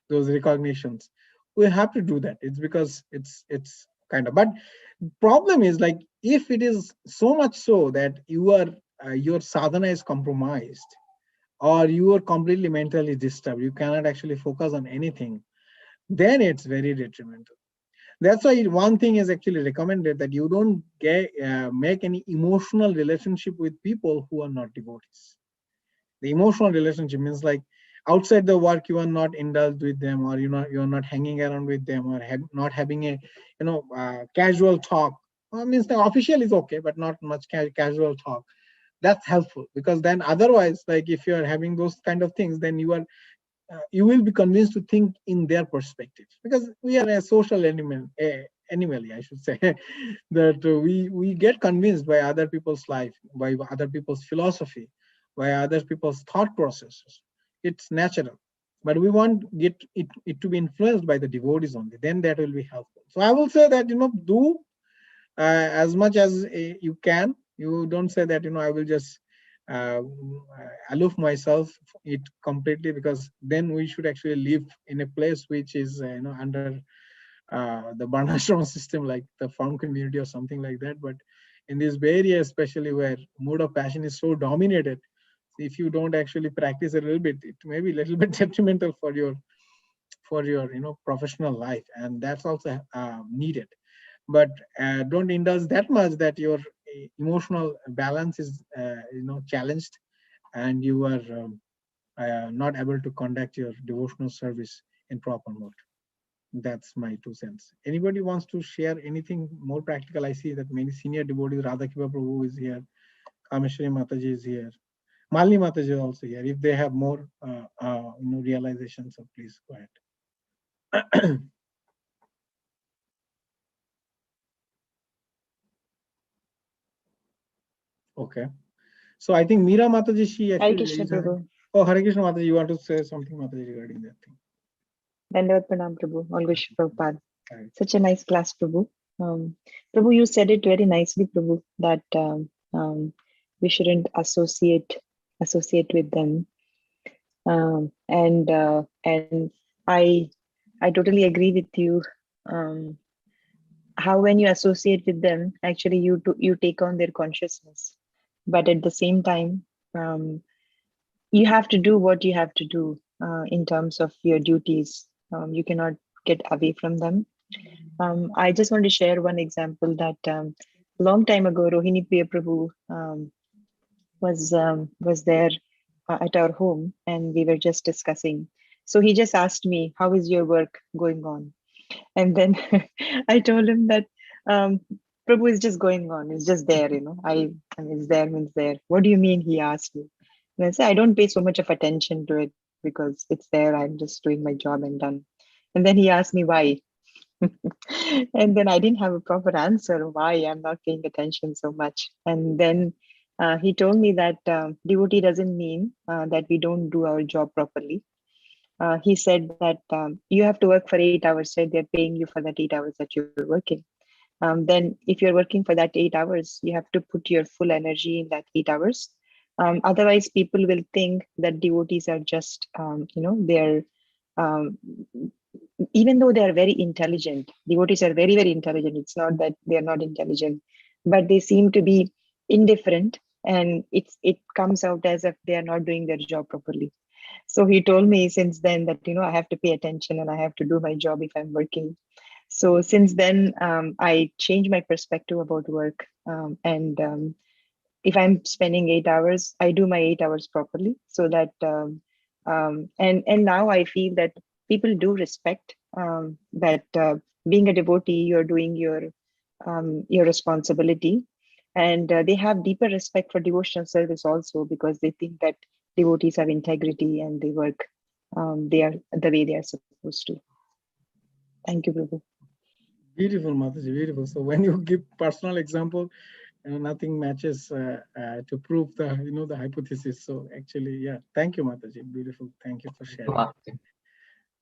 those recognitions. We have to do that. It's because it's kind of, but problem is, like, if it is so much so that your sadhana is compromised, or you are completely mentally disturbed, you cannot actually focus on anything, then it's very detrimental. That's why one thing is actually recommended, that you don't make any emotional relationship with people who are not devotees. The emotional relationship means, like, outside the work you are not indulged with them, or you're not hanging around with them, or not having a casual talk. Means the official is okay, but not much casual talk. That's helpful, because then otherwise, like, if you are having those kind of things, then you will be convinced to think in their perspective, because we are a social animal, I should say. That we get convinced by other people's life, by other people's philosophy, by other people's thought processes. It's natural, but we want it to be influenced by the devotees only, then that will be helpful. So I will say that, do as much as you can. You don't say that, I will just uh, aloof myself it completely, because then we should actually live in a place which is under the Varnashram system, like the farm community or something like that. But in this Bay Area, especially, where mode of passion is so dominated, if you don't actually practice a little bit, it may be a little bit detrimental for your professional life, and that's also needed. But don't indulge that much that your emotional balance is challenged, and you are not able to conduct your devotional service in proper mode. That's my 2 cents. Anybody wants to share anything more practical? I see that many senior devotees, Radhakiva Prabhu is here, Kameshwari Mataji is here, Malini Mataji is also here. If they have more realizations, so please go ahead. Okay. So I think Meera Mataji, she actually Krishna Prabhu. Oh, Hare Krishna Mataji, you want to say something, Mataji, regarding that thing? Dandavat Pranam Prabhu. All good, Prabhupada. Right. Such a nice class, Prabhu. Prabhu, you said it very nicely, Prabhu, that we shouldn't associate with them. And I totally agree with you. How when you associate with them, actually you take on their consciousness, but at the same time, you have to do what you have to do in terms of your duties. You cannot get away from them. I just want to share one example that long time ago, Rohini Priya Prabhu was there at our home, and we were just discussing. So he just asked me, "How is your work going on?" And then I told him that Prabhu is just going on. It's just there, I mean, it's there means there. What do you mean? He asked me. And I said, I don't pay so much of attention to it because it's there. I'm just doing my job and done. And then he asked me why. And then I didn't have a proper answer why I'm not paying attention so much. And then he told me that devotee doesn't mean that we don't do our job properly. He said that you have to work for 8 hours, right? They're paying you for that 8 hours that you're working. Then if you're working for that 8 hours, you have to put your full energy in that 8 hours. Otherwise, people will think that devotees are just, they're, even though they are very intelligent, devotees are very, very intelligent. It's not that they're not intelligent, but they seem to be indifferent, and it comes out as if they are not doing their job properly. So he told me since then that, I have to pay attention and I have to do my job if I'm working. So since then, I changed my perspective about work. And if I'm spending 8 hours, I do my 8 hours properly, so that and now I feel that people do respect that being a devotee, you're doing your responsibility, and they have deeper respect for devotional service also, because they think that devotees have integrity and they work they are the way they are supposed to. Thank you, Prabhu. Beautiful, Mataji, beautiful. So when you give personal example, nothing matches to prove the the hypothesis. So actually, yeah, thank you, Mataji, beautiful. Thank you for sharing.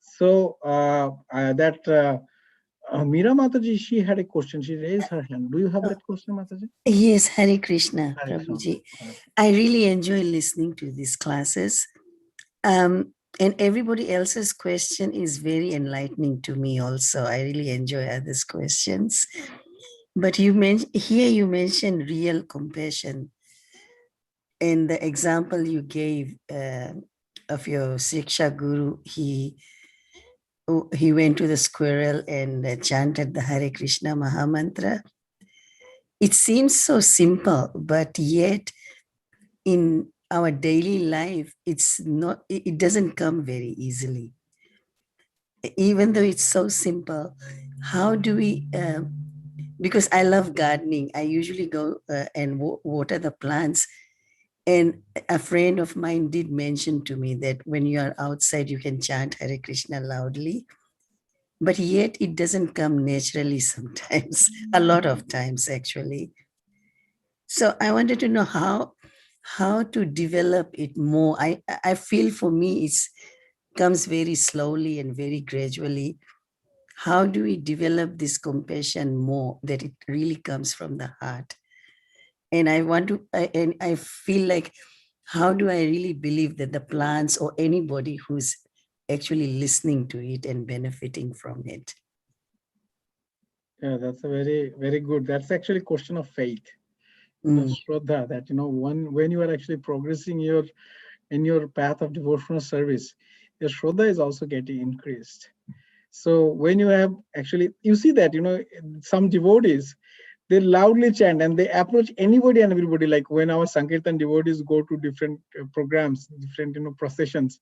So Meera Mataji, she had a question. She raised her hand. Do you have that question, Mataji? Yes, Hare Krishna, Hare Krishna. Prabhuji. I really enjoy listening to these classes. And everybody else's question is very enlightening to me also. I really enjoy others' questions. But you mentioned real compassion. And the example you gave of your Siksha Guru, he went to the squirrel and chanted the Hare Krishna Mahamantra. It seems so simple, but yet in our daily life, it doesn't come very easily. Even though it's so simple, how do we, because I love gardening, I usually go and water the plants. And a friend of mine did mention to me that when you are outside, you can chant Hare Krishna loudly, but yet it doesn't come naturally sometimes, a lot of times actually. So I wanted to know how to develop it more. I feel for me it comes very slowly and very gradually. How do we develop this compassion more, that it really comes from the heart? And I feel like, how do I really believe that the plants or anybody who's actually listening to it and benefiting from it? Yeah, that's a very, very good. That's actually a question of faith. Shraddha, that when you are actually progressing in your path of devotional service, your Shraddha is also getting increased. So when you have actually, you see that some devotees, they loudly chant and they approach anybody and everybody. Like when our Sankirtan devotees go to different programs, different processions,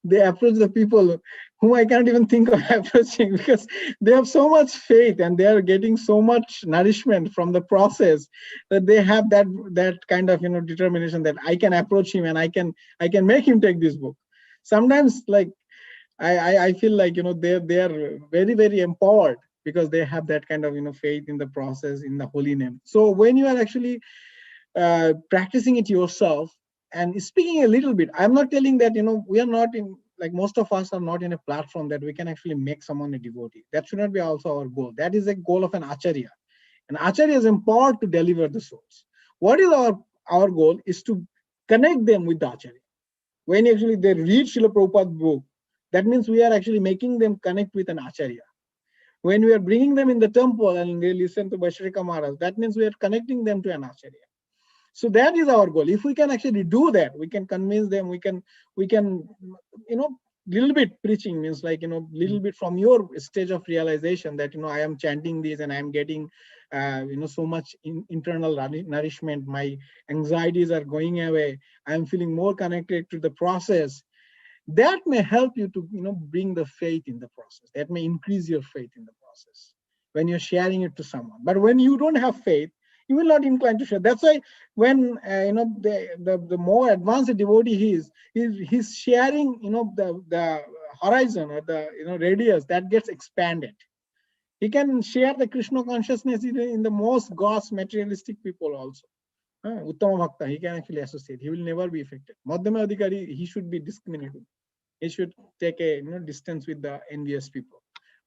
they approach the people whom I can't even think of approaching, because they have so much faith and they are getting so much nourishment from the process, that they have that kind of determination that I can approach him and I can make him take this book. Sometimes, like I feel like they are very, very empowered, because they have that kind of faith in the process, in the holy name. So when you are actually practicing it yourself and speaking a little bit, I'm not telling that we are not in, like most of us are not in a platform that we can actually make someone a devotee. That should not be also our goal. That is a goal of an acharya. An acharya is empowered to deliver the souls. What is our goal is to connect them with the acharya. When actually they read Srila Prabhupada's book, that means we are actually making them connect with an acharya. When we are bringing them in the temple and they listen to Vaishrika Maharaj, that means we are connecting them to an acharya. So that is our goal. If we can actually do that, we can convince them, we can little bit preaching means like little bit from your stage of realization that I am chanting this and I am getting so much internal nourishment, my anxieties are going away, I am feeling more connected to the process. That may help you to bring the faith in the process. That may increase your faith in the process when you're sharing it to someone. But when you don't have faith, you will not incline to share. That's why when the more advanced a devotee he is, he's sharing the horizon or the radius that gets expanded. He can share the Krishna consciousness in the most gross materialistic people also. Uttama Bhakta, he can actually associate. He will never be affected. Madhyama Adhikari, he should be discriminated. He should take a distance with the envious people.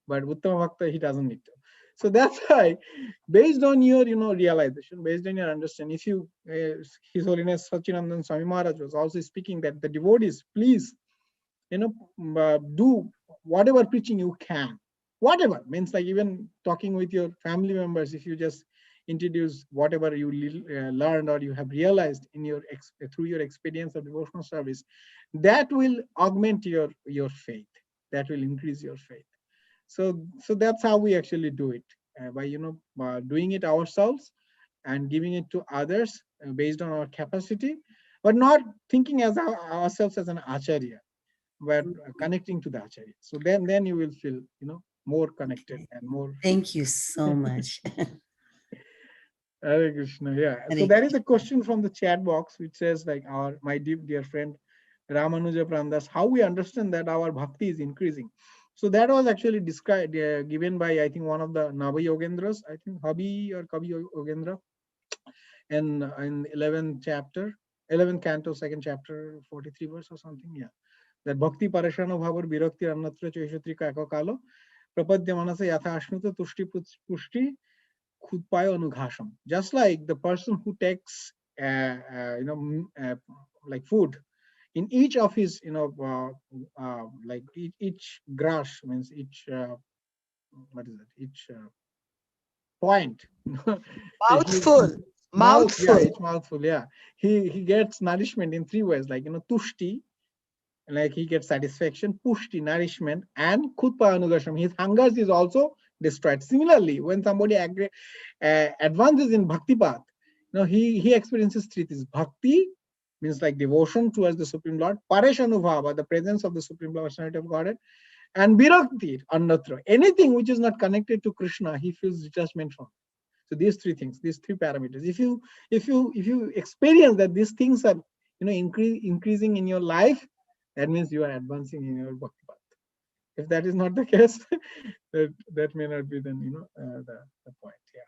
But Uttama Bhakta, he doesn't need to. So that's why, based on your realization, based on your understanding, if you His Holiness Sachinandan Swami Maharaj was also speaking that the devotees, please do whatever preaching you can. Whatever means, like even talking with your family members, if you just introduce whatever you learned or you have realized in through your experience of devotional service, that will augment your faith, that will increase your faith. So that's how we actually do it, by doing it ourselves and giving it to others based on our capacity, but not thinking as ourselves as an acharya, but connecting to the acharya. So then you will feel, more connected and more. Thank you so much. Hare Krishna. Yeah. So Hare there is a question from the chat box which says, like, my dear friend Ramanuja Prandas, how we understand that our bhakti is increasing. So that was actually described, given by, I think, one of the Nava Yogendras, I think Habi or Kavi Yogendra, in 11th chapter, 11th canto, 2nd chapter, 43 verse or something. Yeah. That bhakti parashano bhavar virakti annatra chaishatri kako kalo prapadya manasa yatha ashnuta tushti pushti khudpayo anughasham. Just like the person who takes, like food in each of his, like each grass, means each, what is it? Each point. Mouthful. Yeah, Mouthful. each mouthful. Yeah, he gets nourishment in 3 ways, like, tushti, like he gets satisfaction, pushti, nourishment, and khutpa anugasham, his hunger is also destroyed. Similarly, when somebody advances in bhakti path, he experiences 3 things. Bhakti means like devotion towards the Supreme Lord, pareshanubhava, the presence of the Supreme Lord, personality of Godhead, and virakti, annatra, anything which is not connected to Krishna, he feels detachment from. So these 3 things, these 3 parameters. If you experience that these things are, increasing in your life, that means you are advancing in your bhakti path. If that is not the case, that may not be then, the point. Yeah.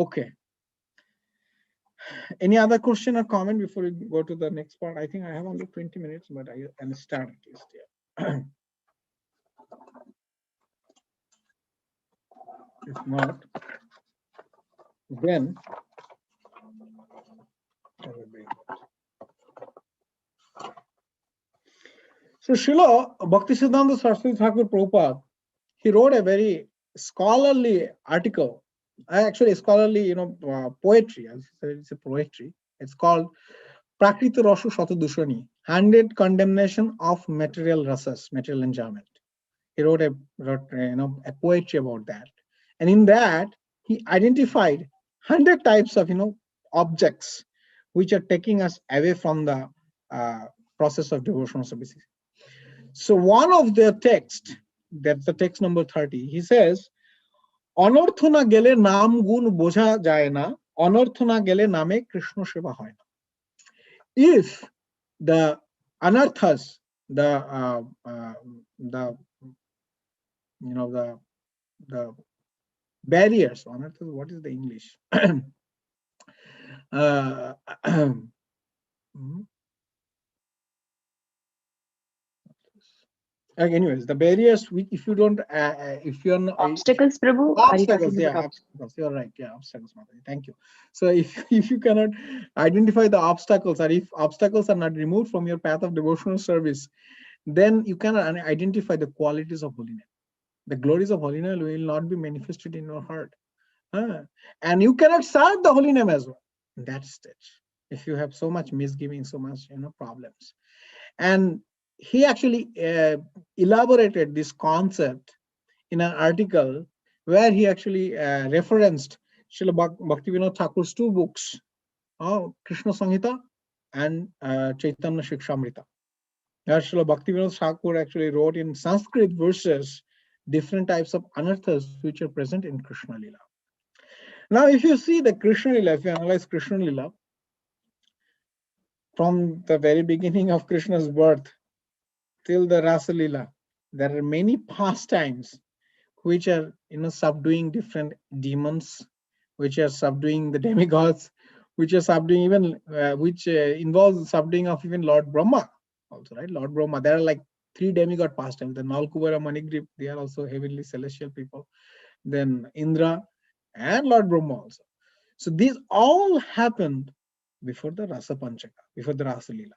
Okay. Any other question or comment before we go to the next part? I think I have only 20 minutes, but I can start at least. Yeah. If not, then so Srila Bhaktisiddhanta Saraswati Thakur Prabhupada, he wrote a very scholarly article, actually scholarly, poetry. It's a poetry. It's called Prakriti Rasu Shatadushani, 100 Condemnation of Material Rasas, Material Enjoyment. He wrote a poetry about that, and in that he identified 100 types of objects which are taking us away from the process of devotional service. So one of the text, that's the text number 30, he says, অনর্থ না গেলে নাম গুণ বোঝা যায় না, অনর্থ না গেলে নামে কৃষ্ণ সেবা হয় না. If the anarthas, the barriers, anarthas, what is the English? Anyways, the barriers, if you don't, if you're not, Obstacles, Prabhu? Are you obstacles, talking yeah, about obstacles. You're right. Yeah, obstacles, Mataji. Thank you. So if you cannot identify the obstacles, or if obstacles are not removed from your path of devotional service, then you cannot identify the qualities of holy name. The glories of holy name will not be manifested in your heart. And you cannot serve the holy name as well in that stage, if you have so much misgiving, so much problems. And he actually elaborated this concept in an article where he actually referenced Srila Bhaktivinoda Thakur's 2 books, Krishna Samhita and Chaitanya Shikshamrita. Srila Bhaktivinoda Thakur actually wrote in Sanskrit verses different types of anarthas which are present in Krishna Lila. Now, if you see the Krishna Lila, if you analyze Krishna Lila, from the very beginning of Krishna's birth till the Rasa Lila, there are many pastimes which are subduing different demons, which are subduing the demigods, which are subduing even which involves subduing of even Lord Brahma also, right? Lord Brahma, there are like 3 demigod pastimes. The Nalkuvara, Manigrip, they are also heavenly celestial people. Then Indra and Lord Brahma also. So these all happened before the Rasa Panchaka, before the Rasa Lila.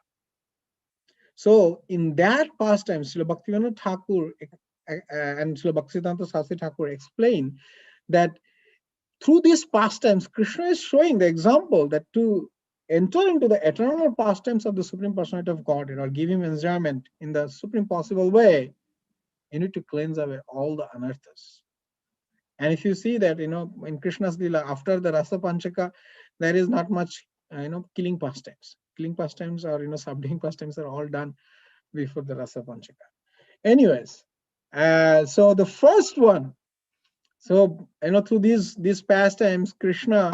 So in that pastime, Srila Bhaktivinoda Thakur and Srila Bhaktisiddhanta Saraswati Thakur explain that through these pastimes, Krishna is showing the example that to enter into the eternal pastimes of the Supreme Personality of Godhead, or give him enjoyment in the supreme possible way, you need to cleanse away all the anarthas. And if you see that, in Krishna's Lila, after the Rasa Panchaka, there is not much, killing pastimes. Killing pastimes or, subduing pastimes are all done before the Rasa Panchaka. Anyways, so the first one, so, through these pastimes, Krishna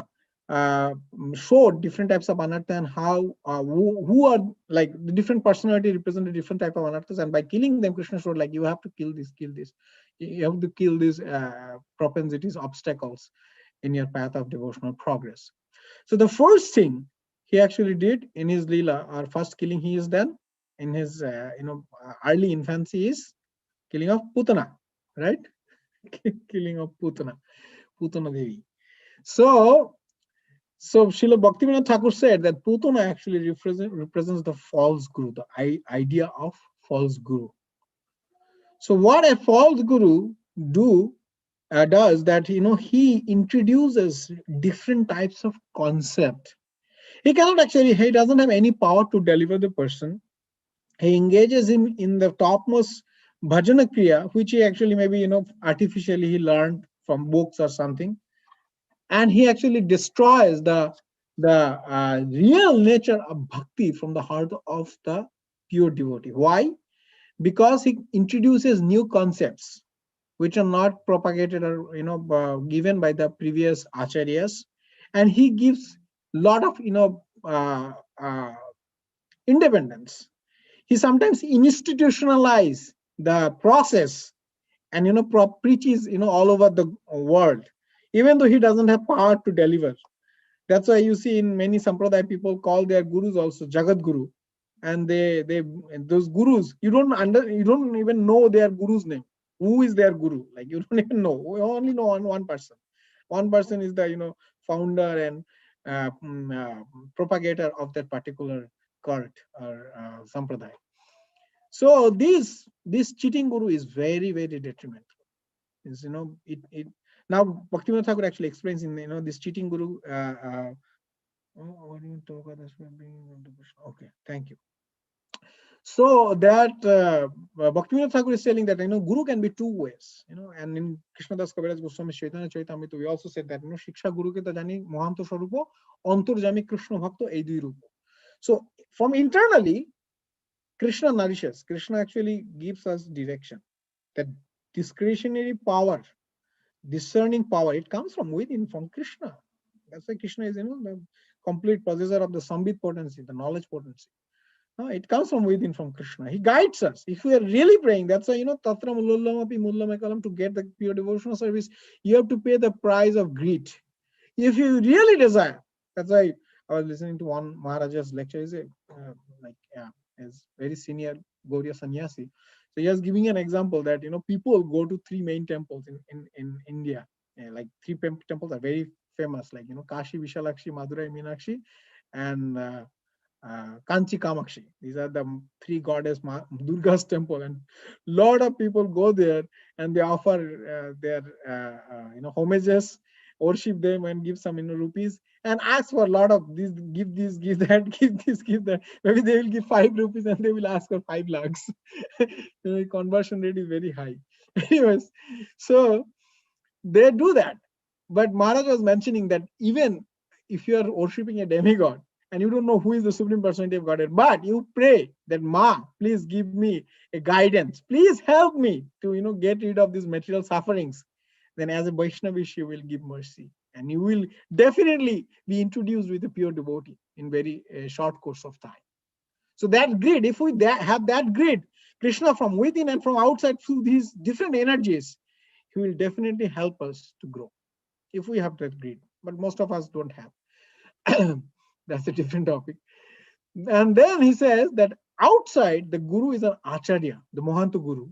showed different types of anartha and how, who are like the different personality represent a different type of anarthas. And by killing them, Krishna showed like, you have to kill this. You have to kill these propensities, obstacles in your path of devotional progress. So the first thing he actually did in his Leela, or first killing he has done in his, early infancy, is killing of Putana, right? Killing of Putana Devi. So Srila Bhaktivinoda Thakur said that Putana actually represents the false guru, the idea of false guru. So what a false guru does that, he introduces different types of concept. He doesn't have any power to deliver the person. He engages him in the topmost bhajana kriya, which he actually maybe, artificially he learned from books or something. And he actually destroys the real nature of bhakti from the heart of the pure devotee. Why? Because he introduces new concepts which are not propagated or given by the previous acharyas, and he gives lot of independence. He sometimes institutionalize the process and preaches all over the world, even though he doesn't have power to deliver. That's why you see in many sampradaya people call their gurus also Jagat Guru, and those gurus, you don't even know their guru's name. Who is their guru? Like, you don't even know. We only know one person. One person is the founder and propagator of that particular cult or sampradaya. So this cheating guru is very, very detrimental. Is it now Bhaktivinoda Thakur actually explains in this cheating guru. What do you talk about this? Okay, thank you. So that Bhaktivinoda Thakur is telling that guru can be two ways, and in Krishnadas Kaviraj Goswami Chaitanya Charitamrita we also said that Shiksha Guru ke ta jani Mohanto Swarupo Antarjami Krishna Bhakto ei dui rupo. So from internally, Krishna nourishes. Krishna actually gives us direction. That discretionary power, discerning power, it comes from within, from Krishna. That's why Krishna is the complete possessor of the Sambit potency, the knowledge potency. No, it comes from within, from Krishna. He guides us. If we are really praying, that's why Tatra Mullamapi Mullamakalam, to get the pure devotional service, you have to pay the price of greed. If you really desire, that's why I was listening to one Maharaja's lecture. He's is very senior Gauriya sannyasi. So he was giving an example that people go to three main temples in India. Like three temples are very famous, like Kashi Vishalakshi, Madurai Meenakshi, and Kanchi Kamakshi. These are the three goddess Durga's temple, and lot of people go there and they offer their homages, worship them, and give some rupees, and ask for a lot of this, give this, give that, give this, give that. Maybe they will give 5 rupees and they will ask for 5 lakhs. Conversion rate is very high. Anyways, so they do that. But Maharaj was mentioning that even if you are worshipping a demigod and you don't know who is the Supreme Personality of Godhead, but you pray that Ma, please give me a guidance, please help me to get rid of these material sufferings, then as a Vaishnavish you will give mercy, and you will definitely be introduced with a pure devotee in very short course of time. So that grid, if we have that grid, Krishna from within and from outside through these different energies, he will definitely help us to grow if we have that grid. But most of us don't have. That's a different topic. And then he says that outside, the guru is an acharya, the Mohanto Guru.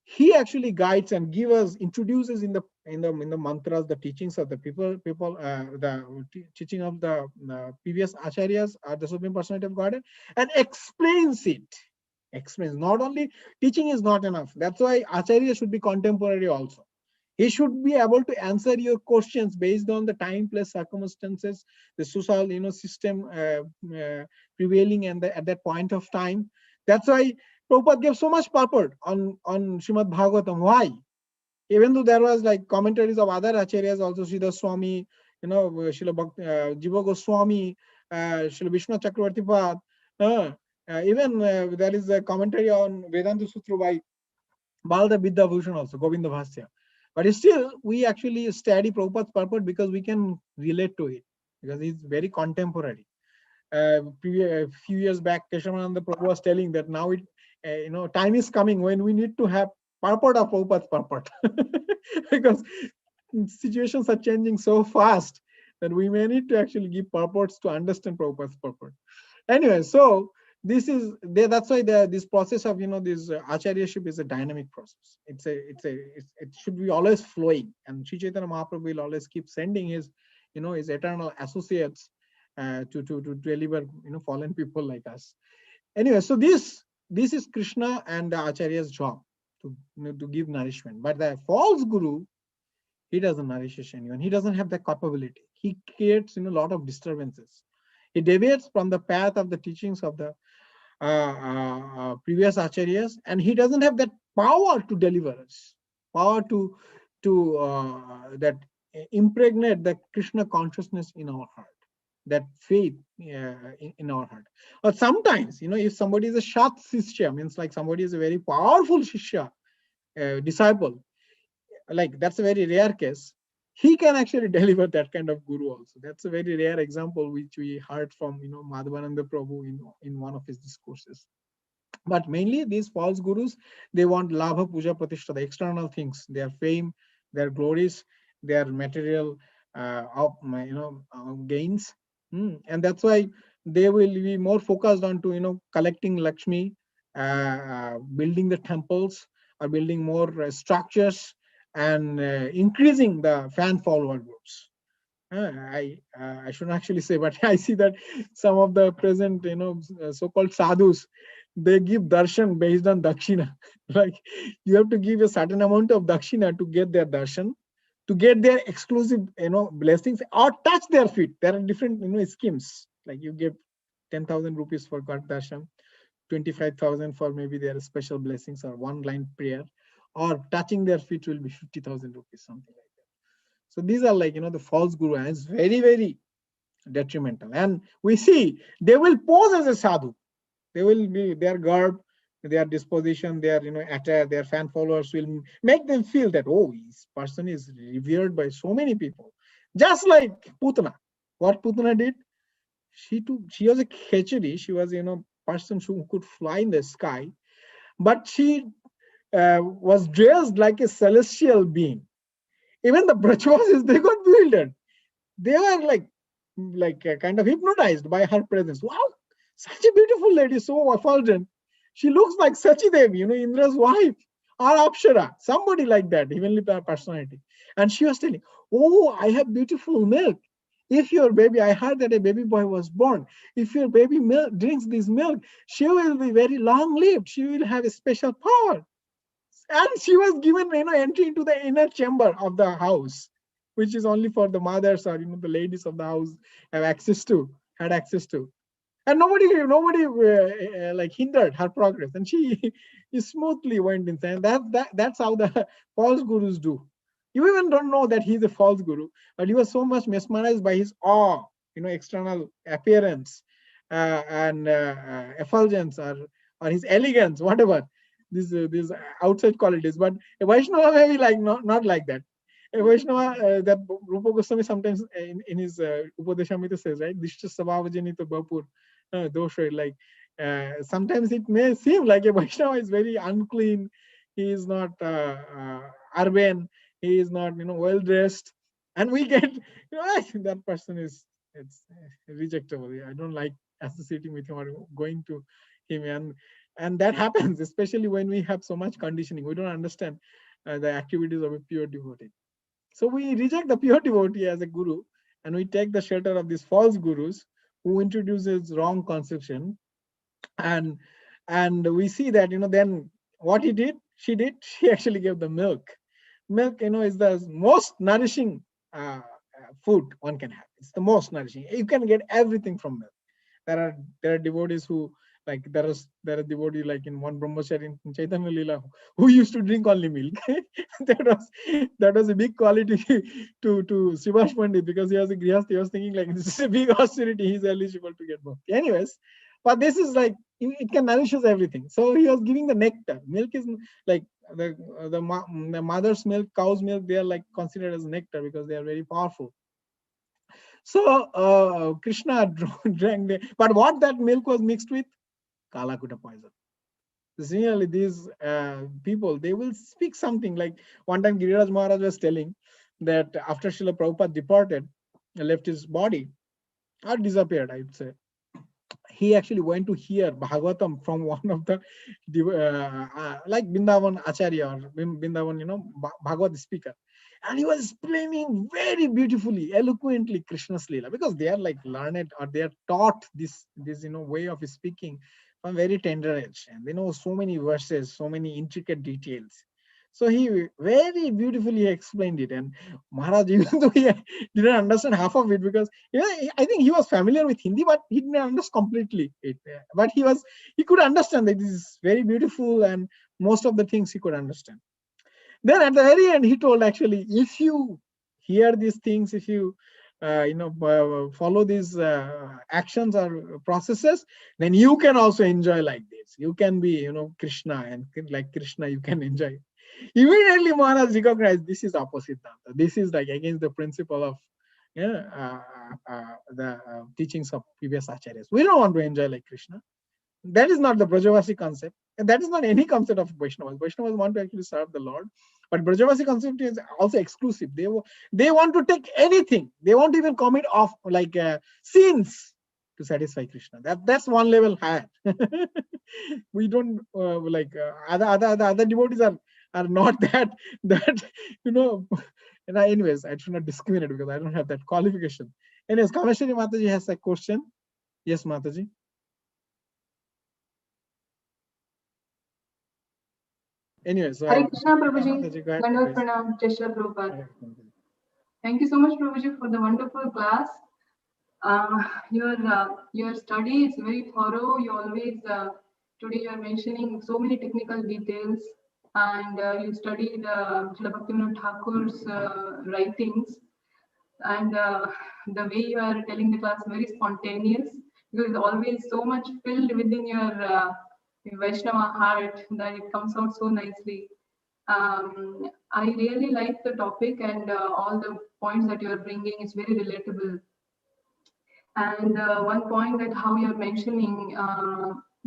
He actually guides and introduces in the mantras, the teachings of the people, the teaching of the previous acharyas or the Supreme Personality of Godhead, and explains it. Explains. Not only teaching is not enough. That's why acharya should be contemporary also. He should be able to answer your questions based on the time, place, circumstances, the social system prevailing at that point of time. That's why Prabhupada gave so much purport on Srimad Bhagavatam. Why? Even though there was like commentaries of other acharyas also, Sridhar Swami, Srila Jiva Goswami, Srila Vishnu Chakravarti Pad, even there is a commentary on Vedanta Sutra by Balda Vidya Bhushan also, Govinda Bhasya. But still, we actually study Prabhupada's purport because we can relate to it, because it's very contemporary. A few years back, Keshavananda Prabhu was telling that now time is coming when we need to have purport of Prabhupada's purport. Because situations are changing so fast that we may need to actually give purports to understand Prabhupada's purport. Anyway, so that's why this process of this acharyaship is a dynamic process. It should be always flowing, and Sri Chaitanya Mahaprabhu will always keep sending his his eternal associates to deliver fallen people like us. Anyway, so this is Krishna and the acharya's job to give nourishment. But the false guru, he doesn't nourish anyone. He doesn't have the capability. He creates a lot of disturbances. He deviates from the path of the teachings of the previous acharyas, and he doesn't have that power to deliver us, power to that impregnate the Krishna consciousness in our heart, that faith in our heart. But sometimes, if somebody is a Shat Shishya, means like somebody is a very powerful Shishya, disciple, like that's a very rare case, he can actually deliver that kind of guru also. That's a very rare example which we heard from Madhavananda Prabhu in one of his discourses. But mainly these false gurus, they want labha, puja, pratishtha, the external things, their fame, their glories, their material gains, and that's why they will be more focused on to collecting Lakshmi, building the temples, or building more structures, and increasing the fan follower groups. I shouldn't actually say, but I see that some of the present so-called sadhus, they give darshan based on dakshina. Like you have to give a certain amount of dakshina to get their darshan, to get their exclusive blessings, or touch their feet. There are different schemes. Like you give 10,000 rupees for God darshan, 25,000 for maybe their special blessings or one line prayer, or touching their feet will be 50,000 rupees, something like that. So these are like the false guru, and it's very, very detrimental. And we see they will pose as a sadhu. They will be their garb, their disposition, their attire, their fan followers will make them feel that, oh, this person is revered by so many people. Just like Putana. What Putana did? She was a khechari. She was person who could fly in the sky, but she was dressed like a celestial being. Even the Brajvasis, they got bewildered. They were like kind of hypnotized by her presence. Wow, such a beautiful lady, so effulgent. She looks like Sachi Devi, Indra's wife, or Apsara, somebody like that, heavenly personality. And she was telling, oh, I have beautiful milk. If your baby, I heard that a baby boy was born. If your baby drinks this milk, she will be very long-lived. She will have a special power. And she was given entry into the inner chamber of the house, which is only for the mothers or the ladies of the house had access to. And nobody like hindered her progress, and she smoothly went inside. That's how the false gurus do. You even don't know that he's a false guru, but you are so much mesmerized by his awe, external appearance, and effulgence, or his elegance, whatever these outside qualities. But a Vaishnava may be like not like that. A Vaishnava, that Rupa Goswami sometimes in his Upadeshamrita says, right, Dishta Sabhavajanita Bapur dosha, like sometimes it may seem like a Vaishnava is very unclean, he is not urban, he is not well dressed, and we get that person it's rejectable. I don't like associating with him or going to him, and that happens especially when we have so much conditioning. We don't understand the activities of a pure devotee. So we reject the pure devotee as a guru, and we take the shelter of these false gurus who introduces wrong conception. And we see that then what she actually gave the milk. Milk is the most nourishing food one can have. It's the most nourishing. You can get everything from milk. There are devotees who Like there is devotee like in one brahmachari in Chaitanya Leela who used to drink only milk. that was a big quality to Srivash Pandit, because he was a grihastha. He was thinking like this is a big austerity. He's eligible to get bhakti. Anyways, but this is like it can nourishes everything. So he was giving the nectar. Milk is like the mother's milk, cow's milk. They are like considered as nectar because they are very powerful. So Krishna drank the, but what that milk was mixed with? Kalakuta poison. Similarly, these people, they will speak something like one time Giriraj Maharaj was telling that after Srila Prabhupada departed, left his body or disappeared, I would say, he actually went to hear Bhagavatam from one of the like Bindavan Acharya or Bindavan, Bhagavad speaker. And he was explaining very beautifully, eloquently Krishna's Leela, because they are like learned or they are taught this way of speaking from very tender age. And they know so many verses, so many intricate details. So he very beautifully explained it. And Maharaj, even though he didn't understand half of it, because I think he was familiar with Hindi, but he didn't understand completely it. But he could understand that this is very beautiful, and most of the things he could understand. Then at the very end, he told, actually, if you hear these things, if you follow these actions or processes, then you can also enjoy like this. You can be, Krishna, and like Krishna, you can enjoy. Immediately Maharaj recognized this is opposite. This is like against the principle of the teachings of previous acharyas. We don't want to enjoy like Krishna. That is not the Brajavasi concept, and that is not any concept of Vaishnavas. Vaishnavas want to actually serve the Lord, but Brajavasi concept is also exclusive. They want to take anything. They won't even commit off like sins to satisfy Krishna. That's one level higher. We don't other devotees are not that anyways, I should not discriminate because I don't have that qualification. Anyways, Kameshwari Mataji has a question. Yes, Mataji. Anyways, Hare Krishna, Prabhuji. Mataji, go ahead, Dandavat please. Pranam, Jai Shri Prabhupada. Thank you so much, Prabhuji, for the wonderful class. Your study is very thorough. You always today you are mentioning so many technical details, and you studied Srila Bhaktivinoda Thakur's writings, and the way you are telling the class very spontaneous. Because it's always so much filled within your Vaishnava heart that it comes out so nicely. I really like the topic, and all the points that you are bringing is very relatable. And one point that how you're mentioning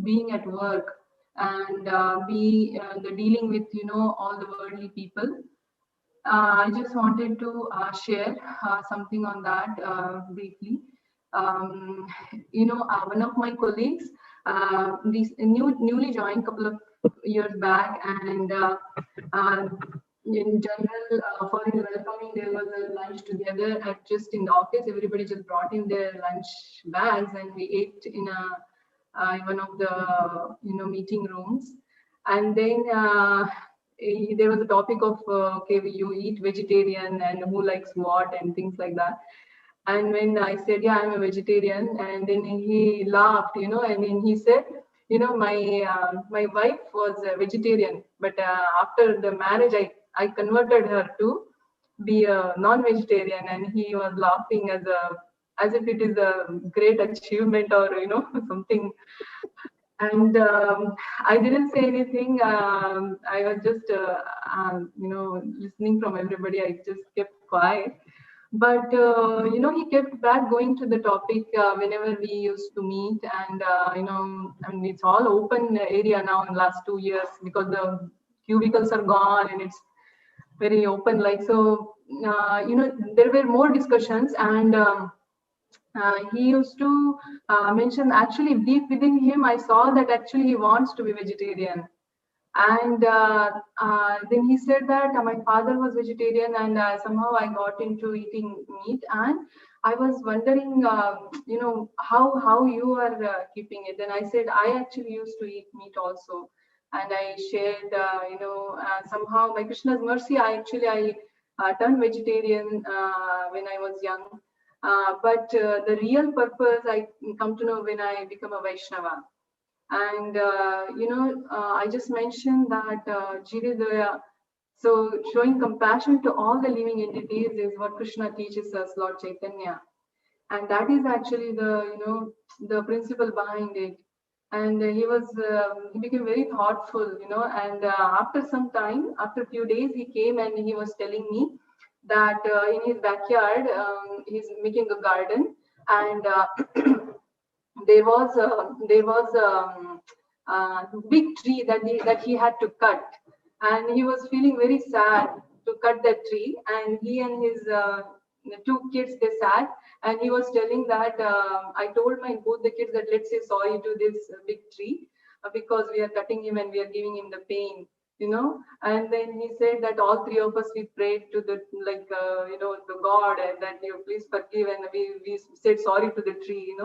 being at work and the dealing with all the worldly people. I just wanted to share something on that briefly. One of my colleagues, these newly joined couple of years back, and in general, for his welcoming, there was a lunch together at just in the office. Everybody just brought in their lunch bags, and we ate in one of the meeting rooms. And then there was a topic of okay, you eat vegetarian and who likes what and things like that. And when I said, yeah, I'm a vegetarian, and then he laughed, and then he said, my wife was a vegetarian, but after the marriage, I converted her to be a non-vegetarian, and he was laughing as if it is a great achievement or something. And I didn't say anything. I was just listening from everybody. I just kept quiet. But he kept back going to the topic whenever we used to meet, and it's all open area now in the last 2 years because the cubicles are gone and it's very open. Like so, there were more discussions, and he used to mention actually deep within him. I saw that actually he wants to be vegetarian. And then he said that my father was vegetarian, and somehow I got into eating meat, and I was wondering, how you are keeping it. Then I said I actually used to eat meat also, and I shared, somehow by Krishna's mercy, I turned vegetarian when I was young, but the real purpose I come to know when I become a Vaishnava. And I just mentioned that Jiridaya. So showing compassion to all the living entities is what Krishna teaches us, Lord Chaitanya, and that is actually the principle behind it. And he became very thoughtful, and after some time, after a few days, he came and he was telling me that in his backyard he's making a garden, and there was a big tree that he had to cut, and he was feeling very sad to cut that tree, and he and his two kids, they sat, and he was telling that I told my both the kids that let's say sorry to this big tree because we are cutting him and we are giving him the pain, and then he said that all three of us, we prayed to the the God, and that you please forgive, and we said sorry to the tree.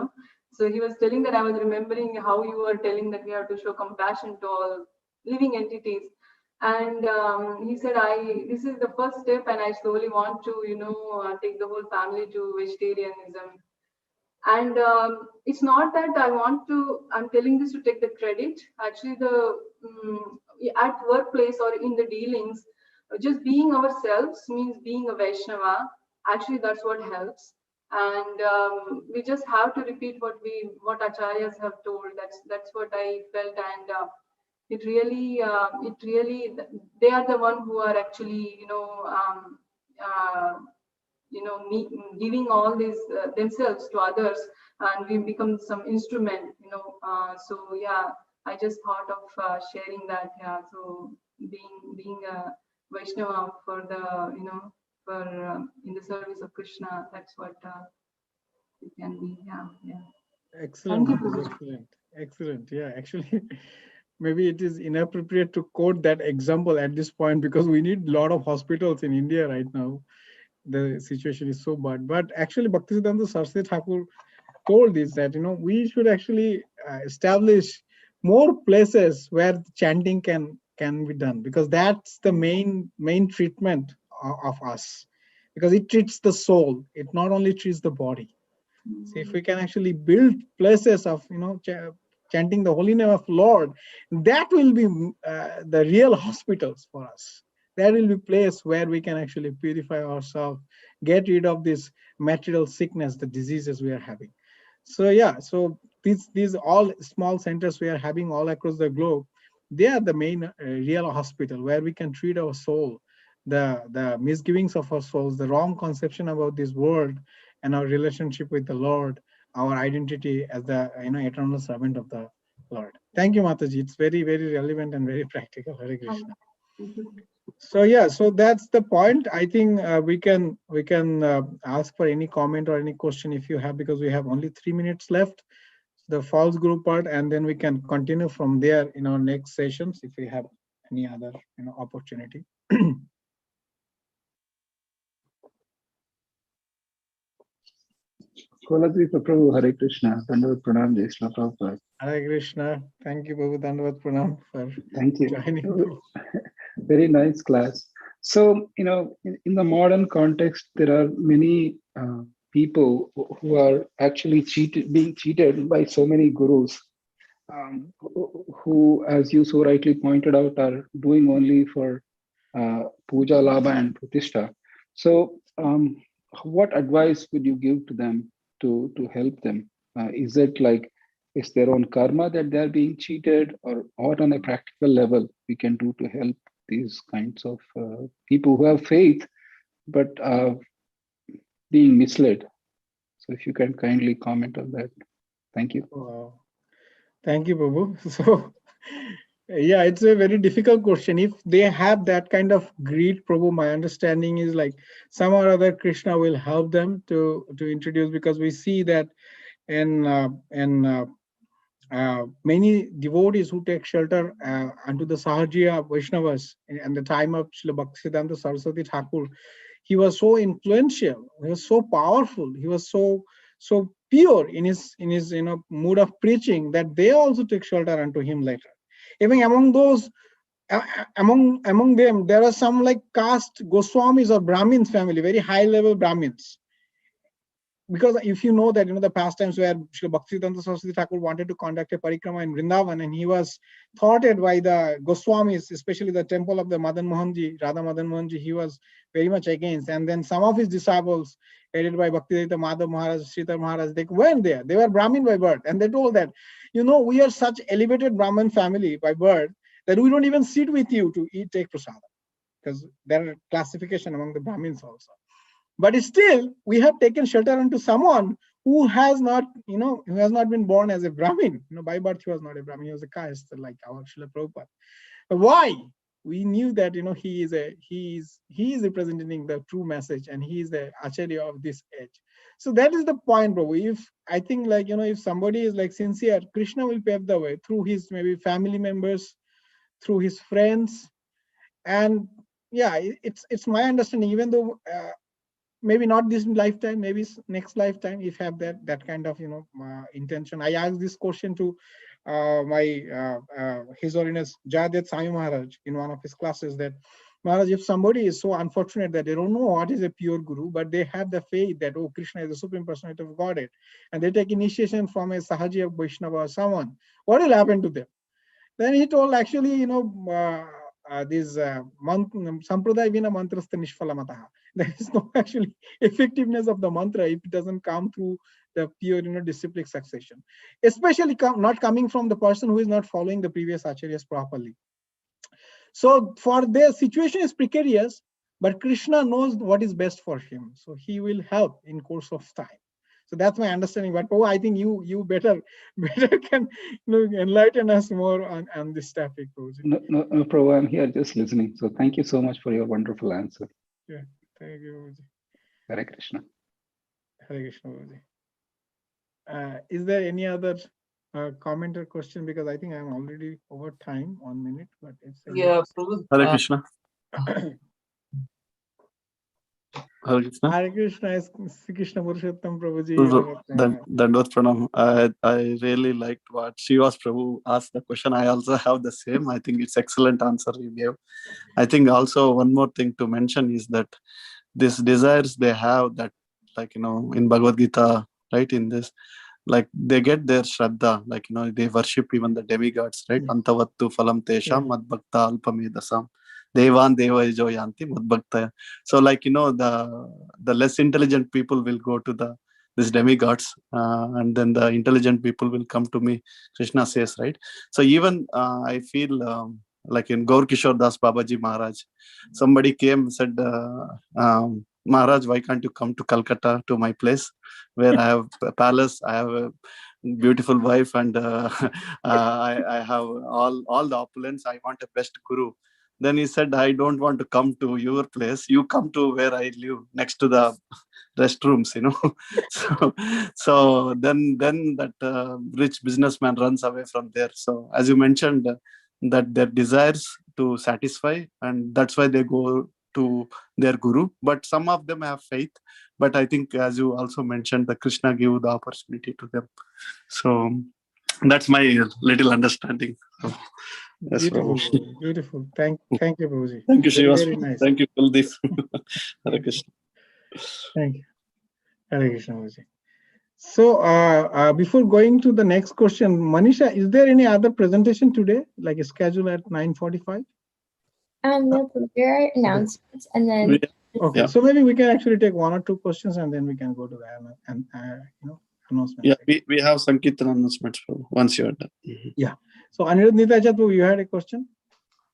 So he was telling that I was remembering how you were telling that we have to show compassion to all living entities. And he said, this is the first step, and I slowly want to, take the whole family to vegetarianism. And it's not that I'm telling this to take the credit. Actually, at workplace or in the dealings, just being ourselves means being a Vaishnava. Actually, that's what helps. And we just have to repeat what acharyas have told. That's what I felt. And it really, they are the one who are actually, giving all these themselves to others, and we become some instrument. So yeah, I just thought of sharing that. Yeah, so being a Vaishnava for the for in the service of Krishna, that's what it can be. Yeah. Excellent. Thank you. Excellent. Yeah, actually, maybe it is inappropriate to quote that example at this point because we need a lot of hospitals in India right now. The situation is so bad. But actually, Bhaktisiddhanta Saraswati Thakur told this, that we should actually establish more places where chanting can be done, because that's the main treatment of us, because it treats the soul. It not only treats the body. So if we can actually build places of chanting the holy name of Lord, that will be the real hospitals for us. That will be place where we can actually purify ourselves, get rid of this material sickness, the diseases we are having. So yeah, so these all small centers we are having all across the globe, they are the main real hospital where we can treat our soul, the misgivings of our souls, the wrong conception about this world and our relationship with the Lord, our identity as the eternal servant of the Lord. Thank you, Mataji. It's very, very relevant and very practical. Hare Krishna. So yeah, so that's the point. I think we can ask for any comment or any question if you have, because we have only 3 minutes left, the false group part, and then we can continue from there in our next sessions if we have any other opportunity. Kolodwip Prabhu, Hare Krishna, Dandavat Pranam, Jai Shri Prabhupada. Hare Krishna. Thank you, Prabhu. Dandavat Pranam for Thank you. joining. Very nice class. So, in the modern context, there are many people who are actually being cheated by so many gurus, who, as you so rightly pointed out, are doing only for puja, labha, and pratishtha. So, what advice would you give to them to help them? Is it like, is their own karma that they are being cheated, or what on a practical level we can do to help these kinds of people who have faith but being misled? So if you can kindly comment on that. Thank you. Wow. Thank you, Prabhu. So yeah, it's a very difficult question. If they have that kind of greed, Prabhu, my understanding is like some or other Krishna will help them to introduce, because we see that in many devotees who take shelter unto the Sahajiya Vaishnavas in the time of Srila Bhaktisiddhanta Saraswati Thakur, he was so influential, he was so powerful, he was so pure in his mood of preaching, that they also took shelter unto him later. Even among those, among them, there are some like caste Goswamis or Brahmins family, very high level Brahmins. because if you know that, the pastimes where Srila Bhaktisiddhanta Saraswati Thakur wanted to conduct a parikrama in Vrindavan, and he was thwarted by the Goswamis, especially the temple of the Madan Mohanji, Radha Madan Mohanji, he was very much against. And then some of his disciples, headed by Bhaktivedanta Madhav Maharaj, Sridhar Maharaj, they went there. They were Brahmin by birth, and they told that, we are such elevated Brahmin family by birth that we don't even sit with you to take prasada, because there are classification among the Brahmins also. But still, we have taken shelter unto someone who has not, who has not been born as a Brahmin. By birth, he was not a Brahmin, he was a caste, like our Srila Prabhupada. But why? We knew that, he is representing the true message, and he is the Acharya of this age. So that is the point, Prabhu. I think, if somebody is like sincere, Krishna will pave the way through his maybe family members, through his friends. And yeah, it's my understanding, even though maybe not this lifetime, maybe next lifetime, if have that kind of intention. I asked this question to His Holiness Jayadet Swami Maharaj in one of his classes, that Maharaj, if somebody is so unfortunate that they don't know what is a pure guru, but they have the faith that, oh, Krishna is the Supreme Personality of Godhead, and they take initiation from a Sahaji of Vaishnava or someone, what will happen to them? Then he told, actually, this sampradaya vina mantrastha nishphalamataha. There is no actually effectiveness of the mantra if it doesn't come through the pure, disciplic succession, especially not coming from the person who is not following the previous acharyas properly. So for their situation is precarious, but Krishna knows what is best for him, so he will help in course of time. So that's my understanding. But I think you better can enlighten us more on this topic, Prabhuji. No, Prabhu, I'm here just listening. So thank you so much for your wonderful answer. Yeah, thank you, Prabhuji. Hare Krishna. Hare Krishna, Prabhuji. Is there any other comment or question? Because I think I'm already over time, 1 minute. But it's Yeah, Prabhu, Hare Krishna. Hare Krishna. Hare Krishna is Sri Krishna Purushottam, Prabhuji. Dandot Pranam. I really liked what Srivas Prabhu asked the question. I also have the same. I think it's excellent answer you gave. I think also one more thing to mention is that these desires they have, that in Bhagavad Gita, right, in this, like they get their Shraddha, they worship even the demigods, right? Antavattu phalam tesham madbhakta alpamedasam devan deva joyanti madbhakta. So the less intelligent people will go to these demigods, and then the intelligent people will come to me, Krishna says, right? So even I feel like in Gaur Kishore Das Babaji Maharaj, somebody came and said, Maharaj, why can't you come to Calcutta, to my place, where I have a palace, I have a beautiful wife, and I have all the opulence. I want a best guru. Then he said, I don't want to come to your place. You come to where I live, next to the restrooms, so then that rich businessman runs away from there. So as you mentioned, that their desires to satisfy, and that's why they go to their guru. But some of them have faith, but I think, as you also mentioned, the Krishna give the opportunity to them. So that's my little understanding. So, yes, Beautiful, Prabhu. beautiful. Thank you, Prabhuji. Thank you, Srivas. Very nice. Thank you, Kuldeep. Hare Krishna. Thank you. Hare Krishna, Prabhuji. So before going to the next question, Manisha, is there any other presentation today, like a schedule at 9:45? No, there are announcements, and then Okay, so maybe we can actually take 1 or 2 questions, and then we can go to the announcements. Yeah, we have Sankirtan announcements, Prabhu, once you're done. Yeah. So Anirudh Nitachat, you had a question?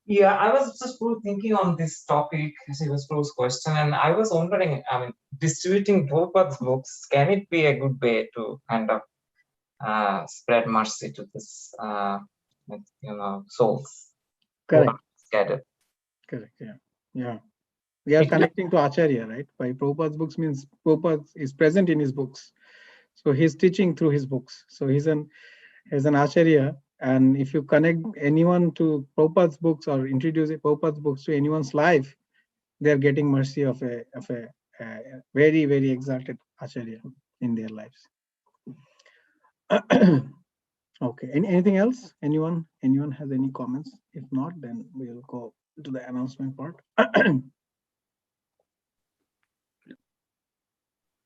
Yeah, I was just thinking on this topic, Srivas Prabhu's question, and I was wondering, distributing Prabhupada's books, can it be a good way to kind of spread mercy to this, souls? Correct. Who are scattered? Correct. Yeah. We are connecting to Acharya, right? By Prabhupada's books means Prabhupada is present in his books. So he's teaching through his books. So he's an Acharya. And if you connect anyone to Prabhupada's books or introduce Prabhupada's books to anyone's life, they're getting mercy of a very, very exalted Acharya in their lives. Okay. Anything else? Anyone has any comments? If not, then we'll go to the announcement part.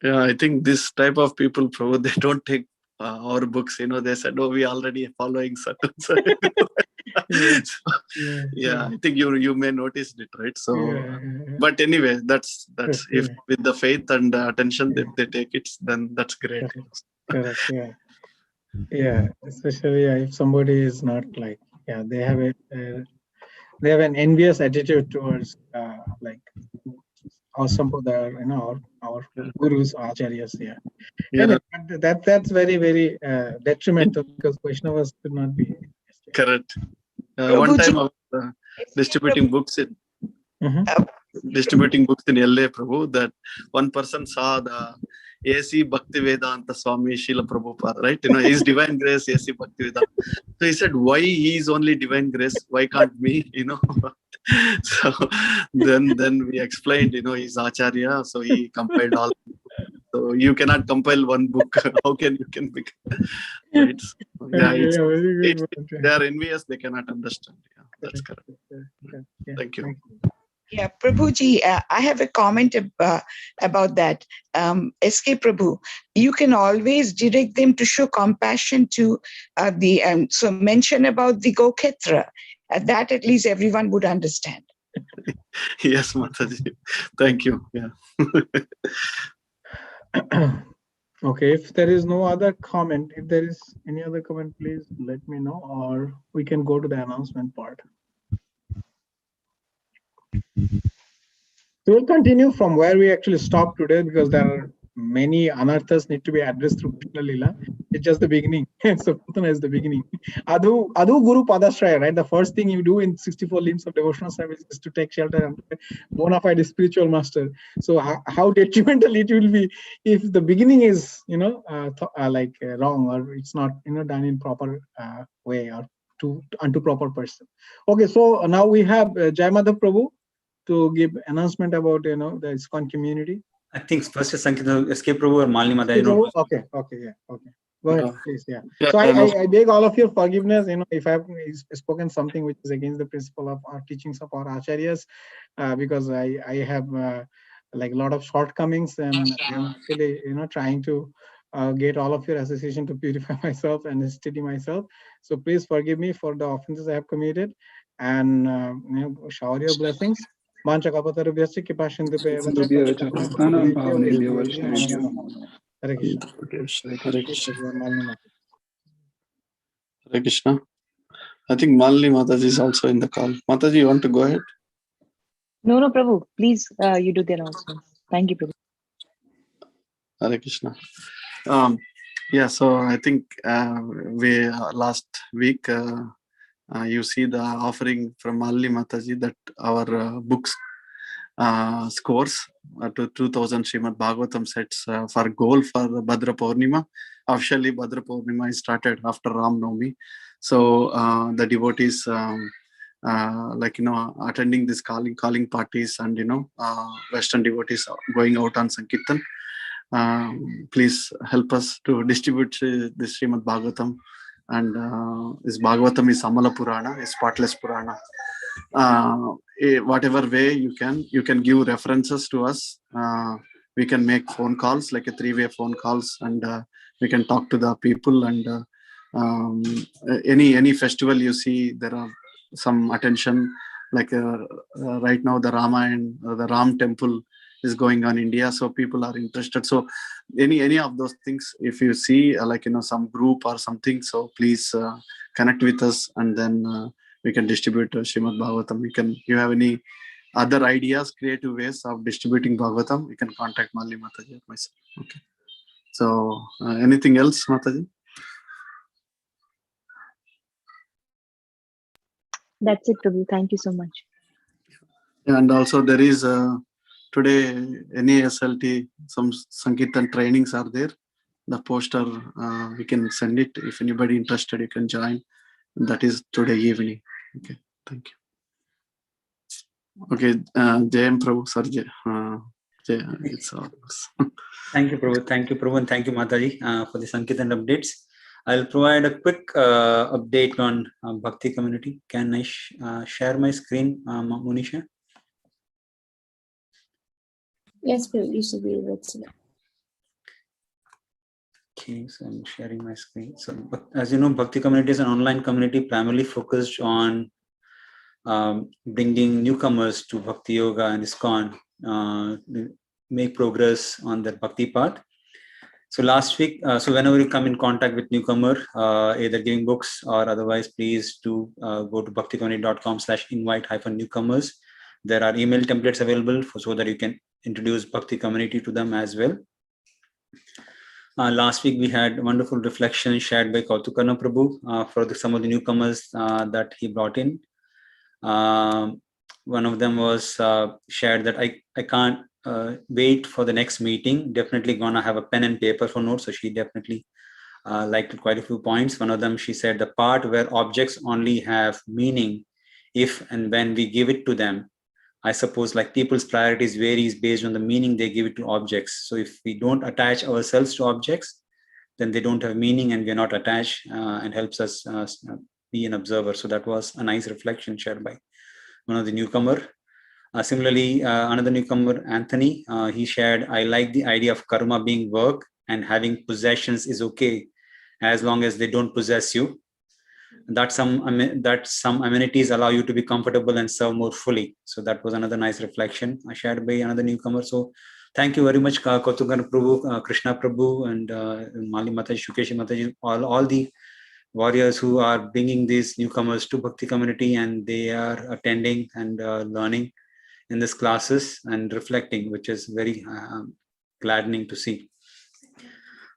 Yeah, I think this type of people, Prabhu, they don't take our books. They said, "Oh, we already following certain." Yeah, I think you may notice it, right? So, but anyway, that's if with the faith and the attention that they take it, then that's great. Correct. Yeah. Especially if somebody is not like, they have an envious attitude towards like our sampradaya, our gurus, acharyas. Yeah. Yeah, Anyway, that's very, very detrimental because Vaishnavas could not be. correct. One Prabhuji, time I was distributing books in Mhm. LA, Prabhu, that one person saw the AC Bhakti Vedanta Swami Srila Prabhupada, right? His Divine Grace AC Bhakti Vedanta. So he said, why he is only Divine Grace? Why can't me? So then we explained, he's Acharya, so he compiled all. So you cannot compile one book. How can become? Right? So, Very good. they are envious. They cannot understand. Yeah, that's correct. Thank you. yeah, Prabhuji, I have a comment about that. SK Prabhu, you can always direct them to show compassion to so mention about the Goketra. That at least everyone would understand. Yes, Mataji. Thank you. Yeah. Okay, if there is no other comment, if there is any other comment, please let me know, or we can go to the announcement part. So we'll continue from where we actually stopped today because there are many anarthas need to be addressed through Krishna Lila. It's just the beginning. So Putana is the beginning. Adu Guru Padashraya, right? The first thing you do in 64 limbs of devotional service is to take shelter and bona fide spiritual master. So how detrimental it will be if the beginning is, wrong, or it's not, done in proper way, or unto proper person. Okay, so now we have Jai Madhav Prabhu to give announcement about the ISKCON community. I think first is Sankita, SK Prabhu or Malini Mataji. Okay. Go ahead, please. Yeah. So I beg all of your forgiveness, if I have spoken something which is against the principle of our teachings of our acharyas, because I have like a lot of shortcomings, and I'm actually trying to get all of your association to purify myself and steady myself. So please forgive me for the offenses I have committed, and shower your blessings. Hare Krishna. Hare Krishna. I think Malini Mataji is also in the call. Mataji, you want to go ahead? No, Prabhu. Please, you do the announcement. Thank you, Prabhu. Hare Krishna. Yeah, so I think we last week you see the offering from Malini Mataji that our books scores to 2000 Srimad Bhagavatam sets for goal for Bhadra Purnima. Officially, Bhadra Purnima is started after Ram Navami. So the devotees, attending this calling parties, and Western devotees going out on Sankirtan. Please help us to distribute this Srimad Bhagavatam. And this Bhagavatam is Amala Purana, is spotless Purana. Whatever way you can give references to us. We can make phone calls, like a 3-way phone calls, and we can talk to the people. And any festival you see, there are some attention, like right now the Ramayana, the Ram temple is going on India, so people are interested. So any of those things, if you see some group or something, so please connect with us, and then we can distribute Srimad Bhagavatam. You have any other ideas, creative ways of distributing Bhagavatam, you can contact Malini Mataji or myself. Okay. So anything else, Mataji? That's it, Prabhu. Thank you so much. And also there is today NASLT, some Sankirtan trainings are there. The poster, we can send it. If anybody interested, you can join. That is today evening. Okay, thank you. Okay, Jayam Prabhu, sorry, it's all. Thank you, Prabhu, and thank you, Mataji, for the Sankirtan updates. I'll provide a quick update on Bhakti community. Can I share my screen, Monisha? Yes, Prabhu, you should be able to. Okay, so I'm sharing my screen. So, as you know, Bhakti community is an online community primarily focused on bringing newcomers to Bhakti Yoga and ISKCON, make progress on their Bhakti path. So last week, so whenever you come in contact with newcomer, either giving books or otherwise, please do go to bhakticommunity.com/invite-newcomers. There are email templates available so that you can introduce Bhakti community to them as well. Last week, we had wonderful reflection shared by Kautukana Prabhu for some of the newcomers that he brought in. One of them was shared that I can't wait for the next meeting. Definitely gonna have a pen and paper for notes. So she definitely liked quite a few points. One of them, she said, the part where objects only have meaning if and when we give it to them. I suppose like people's priorities varies based on the meaning they give it to objects. So if we don't attach ourselves to objects, then they don't have meaning and we're not attached, and helps us be an observer. So that was a nice reflection shared by one of the newcomer. Similarly, another newcomer, Anthony, he shared, I like the idea of karma being work and having possessions is okay as long as they don't possess you. That some amenities allow you to be comfortable and serve more fully. So that was another nice reflection shared by another newcomer. So thank you very much, Kautukana Prabhu, Krishna Prabhu, and Mali Mataji, Shukeshi Mataji, all the warriors who are bringing these newcomers to Bhakti community, and they are attending and learning in these classes and reflecting, which is very gladdening to see.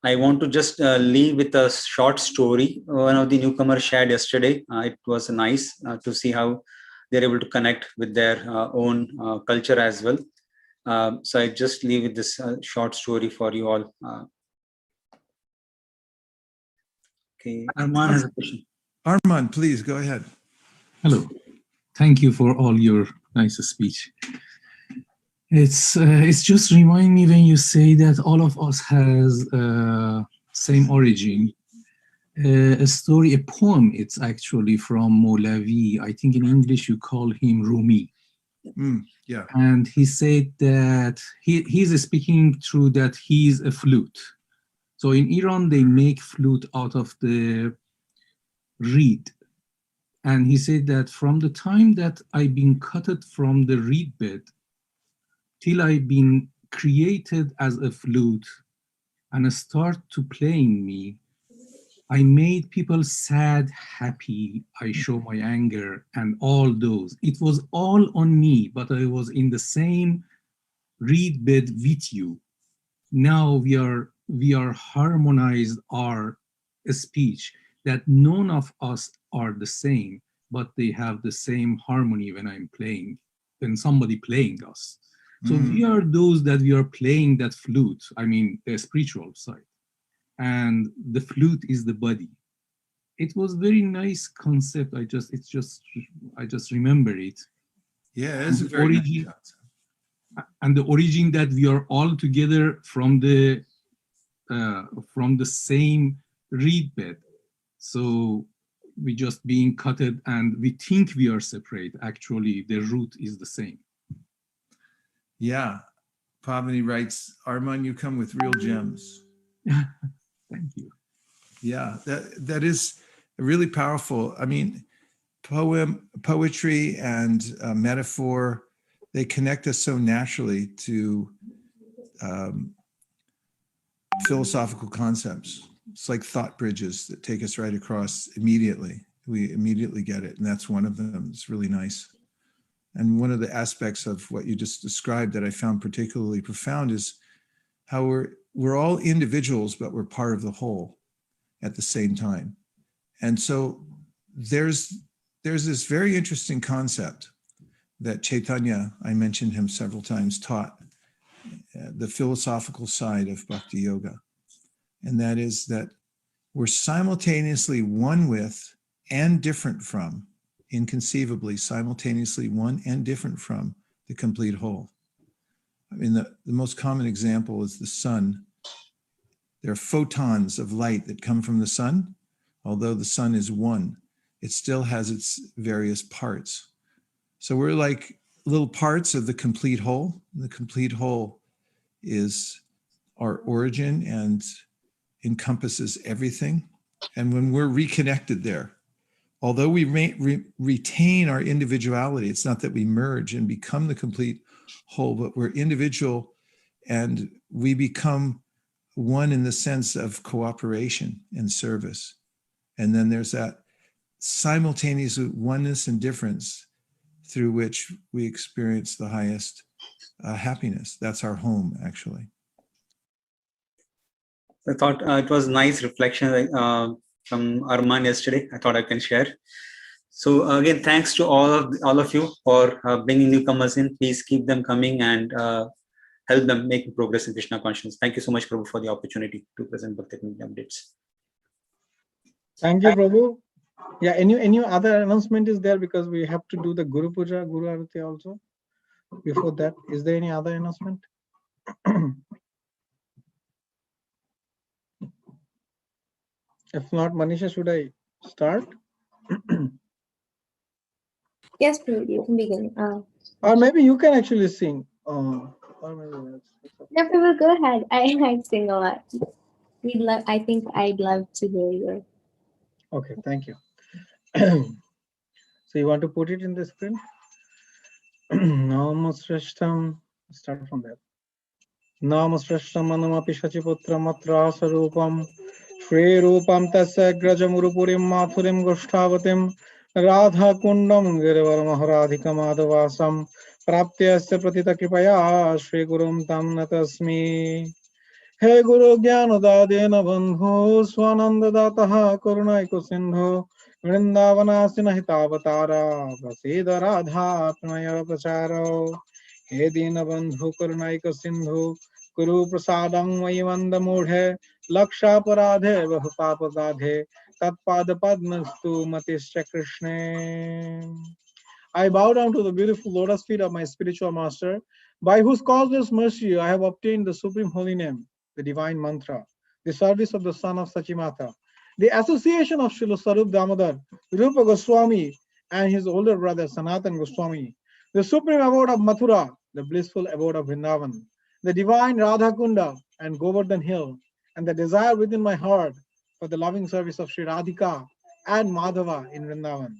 I want to just leave with a short story. One of the newcomers shared yesterday. It was nice to see how they're able to connect with their own culture as well. So I just leave with this short story for you all. Okay, Arman has a question. Arman, please go ahead. Hello. Thank you for all your nice speech. It's just remind me when you say that all of us has same origin. A story, a poem. It's actually from Molavi. I think in English you call him Rumi. Yeah. And he said that he's speaking through that he's a flute. So in Iran they make flute out of the reed. And he said that from the time that I've been cutted from the reed bed till I've been created as a flute and start to playing me, I made people sad, happy, I show my anger and all those. It was all on me, but I was in the same reed bed with you. Now we are harmonized our speech, that none of us are the same, but they have the same harmony when I'm playing, when somebody playing us. So we are those that we are playing that flute, I mean, the spiritual side. And the flute is the body. It was very nice concept. I just remember it. Yeah, it's a very nice concept. And the origin that we are all together from the same reed bed. So we just being cutted and we think we are separate. Actually, the root is the same. Yeah. Pavani writes, Arman, you come with real gems. Thank you. Yeah, that is really powerful. I mean, poetry and metaphor, they connect us so naturally to philosophical concepts. It's like thought bridges that take us right across immediately. We immediately get it, and that's one of them. It's really nice. And one of the aspects of what you just described that I found particularly profound is how we're all individuals, but we're part of the whole at the same time. And so there's this very interesting concept that Chaitanya, I mentioned him several times, taught, the philosophical side of Bhakti Yoga. And that is that we're simultaneously one with and different from, inconceivably simultaneously one and different from the complete whole. I mean, the most common example is the sun. There are photons of light that come from the sun. Although the sun is one, it still has its various parts. So we're like little parts of the complete whole. The complete whole is our origin, and encompasses everything. And when we're reconnected there, although we retain our individuality, it's not that we merge and become the complete whole, but we're individual and we become one in the sense of cooperation and service. And then there's that simultaneous oneness and difference through which we experience the highest happiness. That's our home, actually. I thought it was nice reflection from Arman yesterday. I thought I can share. So again, thanks to all of you for bringing newcomers in. Please keep them coming and help them make progress in Krishna consciousness. Thank you so much, Prabhu, for the opportunity to present Bhakti Community updates. Thank you, Prabhu. Yeah, any other announcement is there, because we have to do the Guru Puja, Guru Arati also. Before that, is there any other announcement? If not, Manisha, should I start? Yes, Prabhu, you can begin. Or maybe you can actually sing. Or maybe that's No, Prabhu, go ahead. I sing a lot. I think I'd love to hear you. okay. Thank you. So you want to put it in the screen? Namasrashtam. Start from there. Namasrashtam manamapi shachiputra matra sarupam Shri Rupam Tasya Grajamurupurim Mathurim Goshtavatim Radha Kundam Girivar Maharadhika Madhavasam Praptyasya Pratita Kripaya Shri Gurum Tam Natasmi He Guru Gyanodadena Bandhu Swananda Dataha Karunaiko Sindhu Vrindavanasina Hitavatara Prasida Radha Pranaya Pracharo He Dina Bandhu Karunaiko Sindhu Guru Prasadam Mayivanda Mudhe Laksha Paradhe Vahu Papa Gadhe Tatpada Padmastu Matischa Krishna. I bow down to the beautiful lotus feet of my spiritual master, by whose causeless mercy I have obtained the supreme holy name, the divine mantra, the service of the son of Sachimata, the association of Srila Sarup Damodar, Rupa Goswami, and his older brother Sanatan Goswami, the supreme abode of Mathura, the blissful abode of Vrindavan, the divine Radha Kunda and Govardhan Hill, and the desire within my heart for the loving service of Sri Radhika and Madhava in Vrindavan.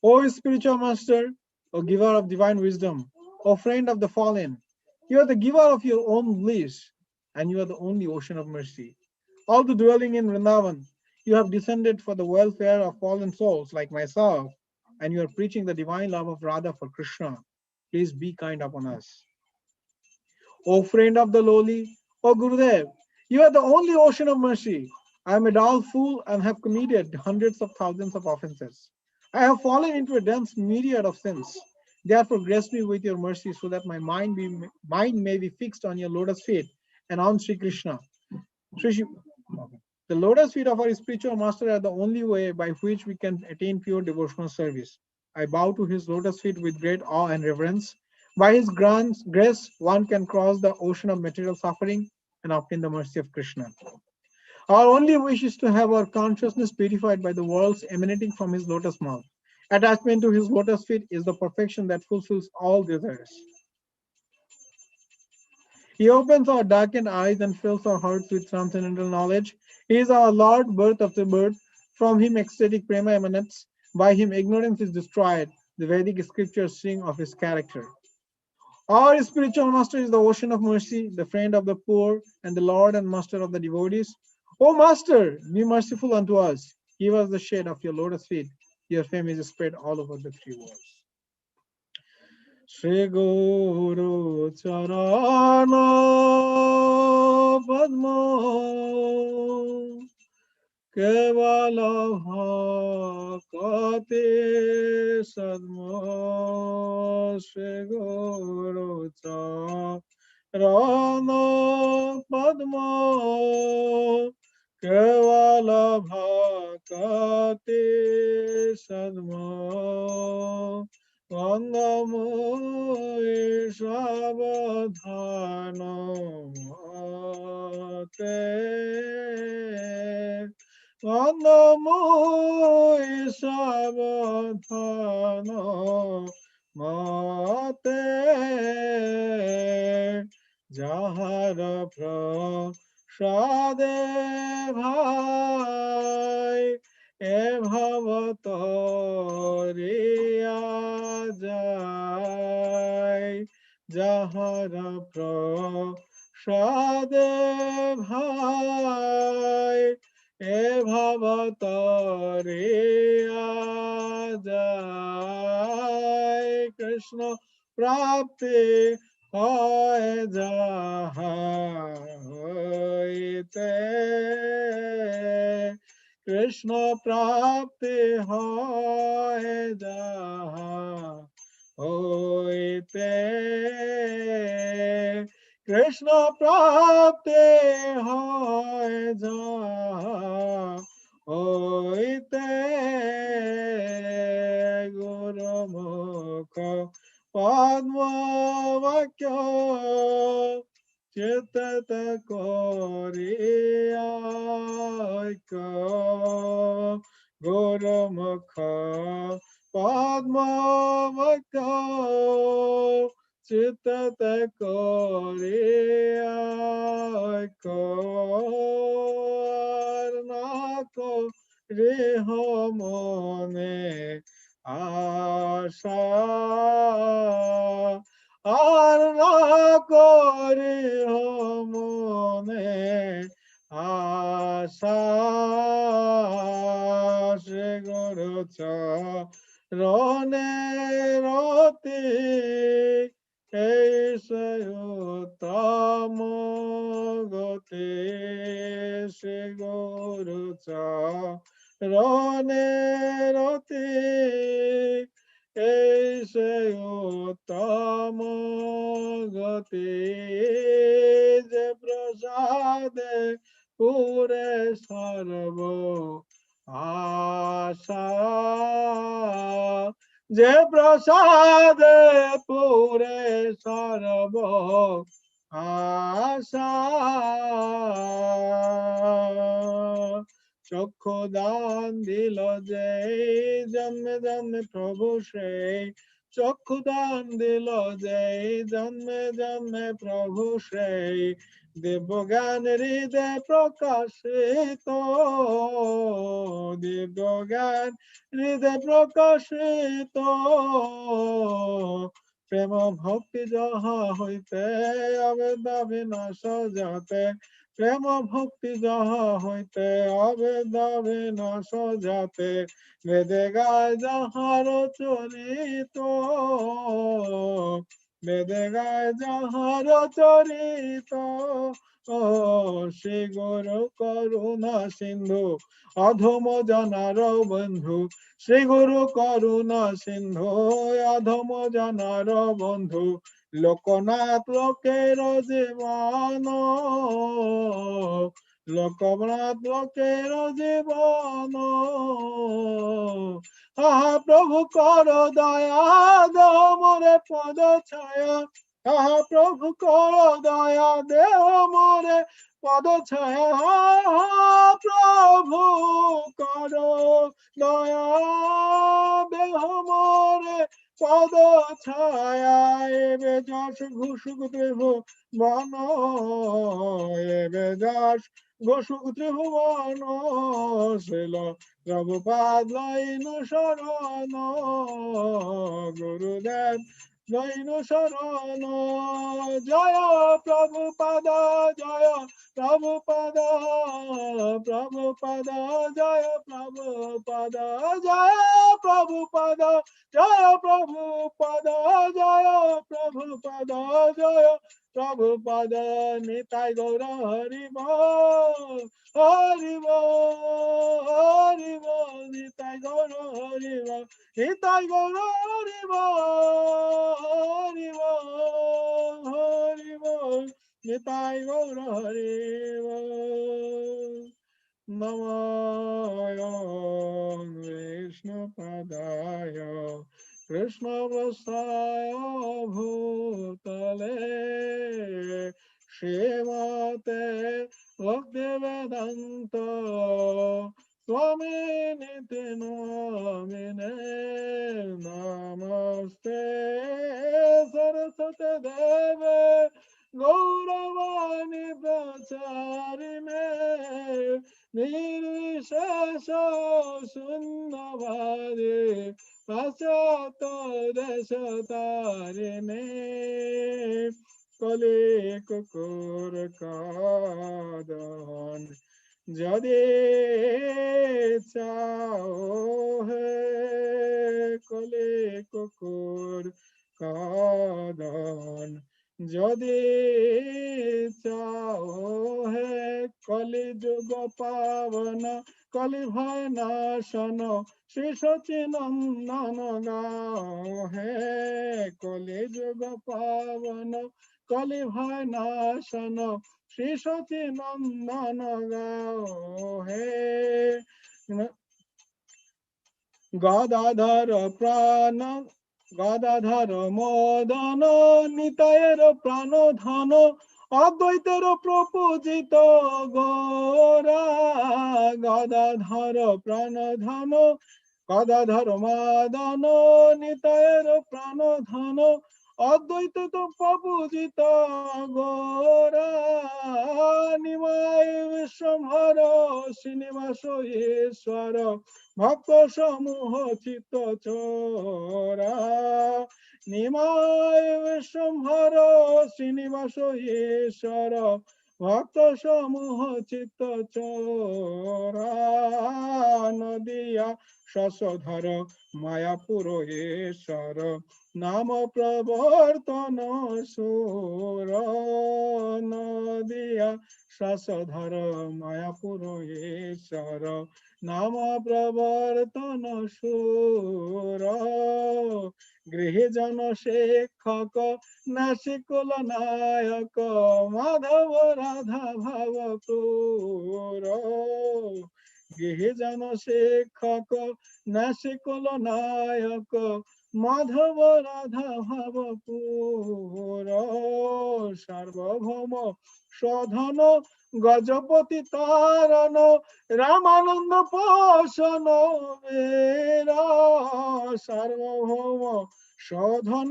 O spiritual master, O giver of divine wisdom, O friend of the fallen, you are the giver of your own bliss, and you are the only ocean of mercy. Although dwelling in Vrindavan, you have descended for the welfare of fallen souls like myself, and you are preaching the divine love of Radha for Krishna. Please be kind upon us. O friend of the lowly, O Gurudev, you are the only ocean of mercy. I am a dull fool and have committed hundreds of thousands of offenses. I have fallen into a dense myriad of sins. Therefore, grace me with your mercy so that my mind may be fixed on your lotus feet and on Sri Krishna. The lotus feet of our spiritual master are the only way by which we can attain pure devotional service. I bow to his lotus feet with great awe and reverence. By his grace, one can cross the ocean of material suffering and obtain the mercy of Krishna. Our only wish is to have our consciousness purified by the worlds emanating from his lotus mouth. Attachment to his lotus feet is the perfection that fulfills all desires. He opens our darkened eyes and fills our hearts with transcendental knowledge. He is our Lord, birth after birth. From him ecstatic prema emanates. By him ignorance is destroyed. The Vedic scriptures sing of his character. Our spiritual master is the ocean of mercy, the friend of the poor, and the Lord and master of the devotees. O Master, be merciful unto us. Give us the shade of your lotus feet. Your fame is spread all over the three worlds. Shri Guru Charana Padma Kevala Bhakati Sadma Shri Guru Charana Padma Kevala Bhakati Sadma Vandamoy Sabadhana Mate Vandamoy Sabadhana Mate Jahara সাদে ভাই এ ভব তরিয়া যায় যাহারা প্রসাদে ভাই এ ভব তরিয়া যায় কৃষ্ণ প্রাপ্তি হয় যাহা হইতে কৃষ্ণ প্রাপ্তি হয় যাহা হইতে কৃষ্ণ প্রাপ্তি হয় যাহা হইতে গুরুমুখ পদ্ম বাক্য চিত্ত করিয়া গুরুমুখ পদ্ম বাক্য চিত্ত করিয়া রেহ মনে আশা আর না করে মনে আশা শ্রী গুরু চরণে রতি এই উত্তম গতি শ্রী গুরু চরণে রতি এই উত্তম গতি যে প্রসাদে পুরে সর্ব আশা যে প্রসাদে পুরে সর্ব আশা চক্ষু দান দিল যে জন্মে জন্মে প্রভু সেই চক্ষু দান দিল যে জন্মে জন্মে প্রভু সেই দিব্য জ্ঞান হৃদয় প্রকাশিত দিব্য জ্ঞান হৃদয় প্রকাশিত প্রেম ভক্তি যাহা হইতে অবেদ বিনাশ যাতে প্রেম ভক্তি যাহা হইতে অবেদ বিনাশ যাতে বেদে গায় যাহার চরিত বেদে গায় যাহার চরিত শ্রী গুরু করুণা সিন্ধু অধম জনার বন্ধু শ্রী গুরু করুণা সিন্ধু অধম জনার বন্ধু লোকনাথ লোকের জীবন লোকনাথ লোকের জীবন আহা প্রভু কর দয়া দেহ মোরে পদ ছায়া আহা প্রভু কর দয়া দেহ মোরে পদ ছায়া প্রভু কর দয়া দেহ মোরে পদ ছায়া এবে যশ ঘুষুক ত্রিভুবন এবে যশ ঘোষুক ত্রিভুবন শিল প্রভুপাদ লইন শরণ গুরুদেব লইন শরণ জয় প্রভুপাদ জয় প্রভুপাদ প্রভুপাদ জয় প্রভুপাদ জয় প্রভুপাদ জয় প্রভুপাদ জয় প্রভুপাদ জয় প্রভুপাদ নিতাই গৌর হরিব হরিব হরিব নিতাই গৌর হরিব নিতাই গৌর হরিব হরিব হরিব নিতাই গৌর হরিব নমঃ বিষ্ণু পদায় কৃষ্ণ প্রসায় ভূতলে শ্রীমতে ভক্তি বেদান্ত স্বামী নিতি নামিনে নমস্তে সরস্বতী দেবে গৌরবাণী চারিণে নির্বিশেষ শূন্যবাদে পাশ্চাত্য দেশ তারিণে কলি কুকুর কাদন যদি চাও হে কলি কুকুর কাদন যদি চাও হে কলি যুগ পাবন কলি ভয় নাশন শ্রী সচিনন্দন গাও হে কলি যুগ পাবন কলি ভয় নাশন শ্রী সচিনন্দন গাও হে গদাধর প্রাণ গদাধর মদন নিতায়ের প্রাণ ধন অদ্বৈতের প্রপূজিত গোরা গদাধর প্রাণ ধন গদাধর মদন নিতায়ের প্রাণ ধন অদ্বৈত তো প্রপূজিত গোরা নিমায় বিশ্বম্ভর শ্রীনিবাস ঈশ্বর ভক্ত সমূহ চিত্ত চোরা নিমায় বিশ্বম্ভর শ্রীনিবাস ঈশ্বর ভক্ত সমূহ চিত্ত চোরা নদিয়া শশধর মায়াপুর ঈশ্বর নাম প্রবর্তন সুর নদিয়া শশধর মায়াপুর ঈশ্বর নাম প্রবর্তন সুর গৃহজন শিক্ষক নাসিকুল নায়ক মাধব রাধা ভাব ক্রূর গৃহজন শিক্ষক নাসিকুল নায়ক মাধব রাধা ভাব পুর সার্বভৌম শোধন গজপতি তারণ রামানন্দ পোষণ বীরা সার্বভৌম শোধন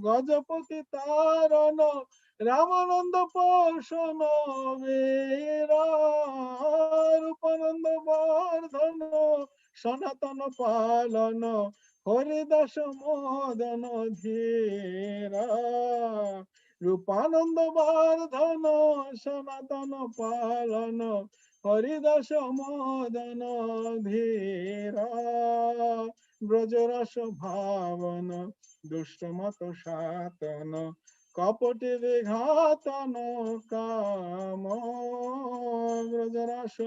গজপতি তারণ রামানন্দ পোষণ বীরা রূপানন্দ বর্ধন সনাতন পালন হরিদাস মদন ধীরা রূপানন্দ বর্ধন সনাতন পালন হরিদাস মদন ধীরা ব্রজরস ভাবন দুষ্টমত সাতন কপটি বিঘাতন কাম ব্রজরস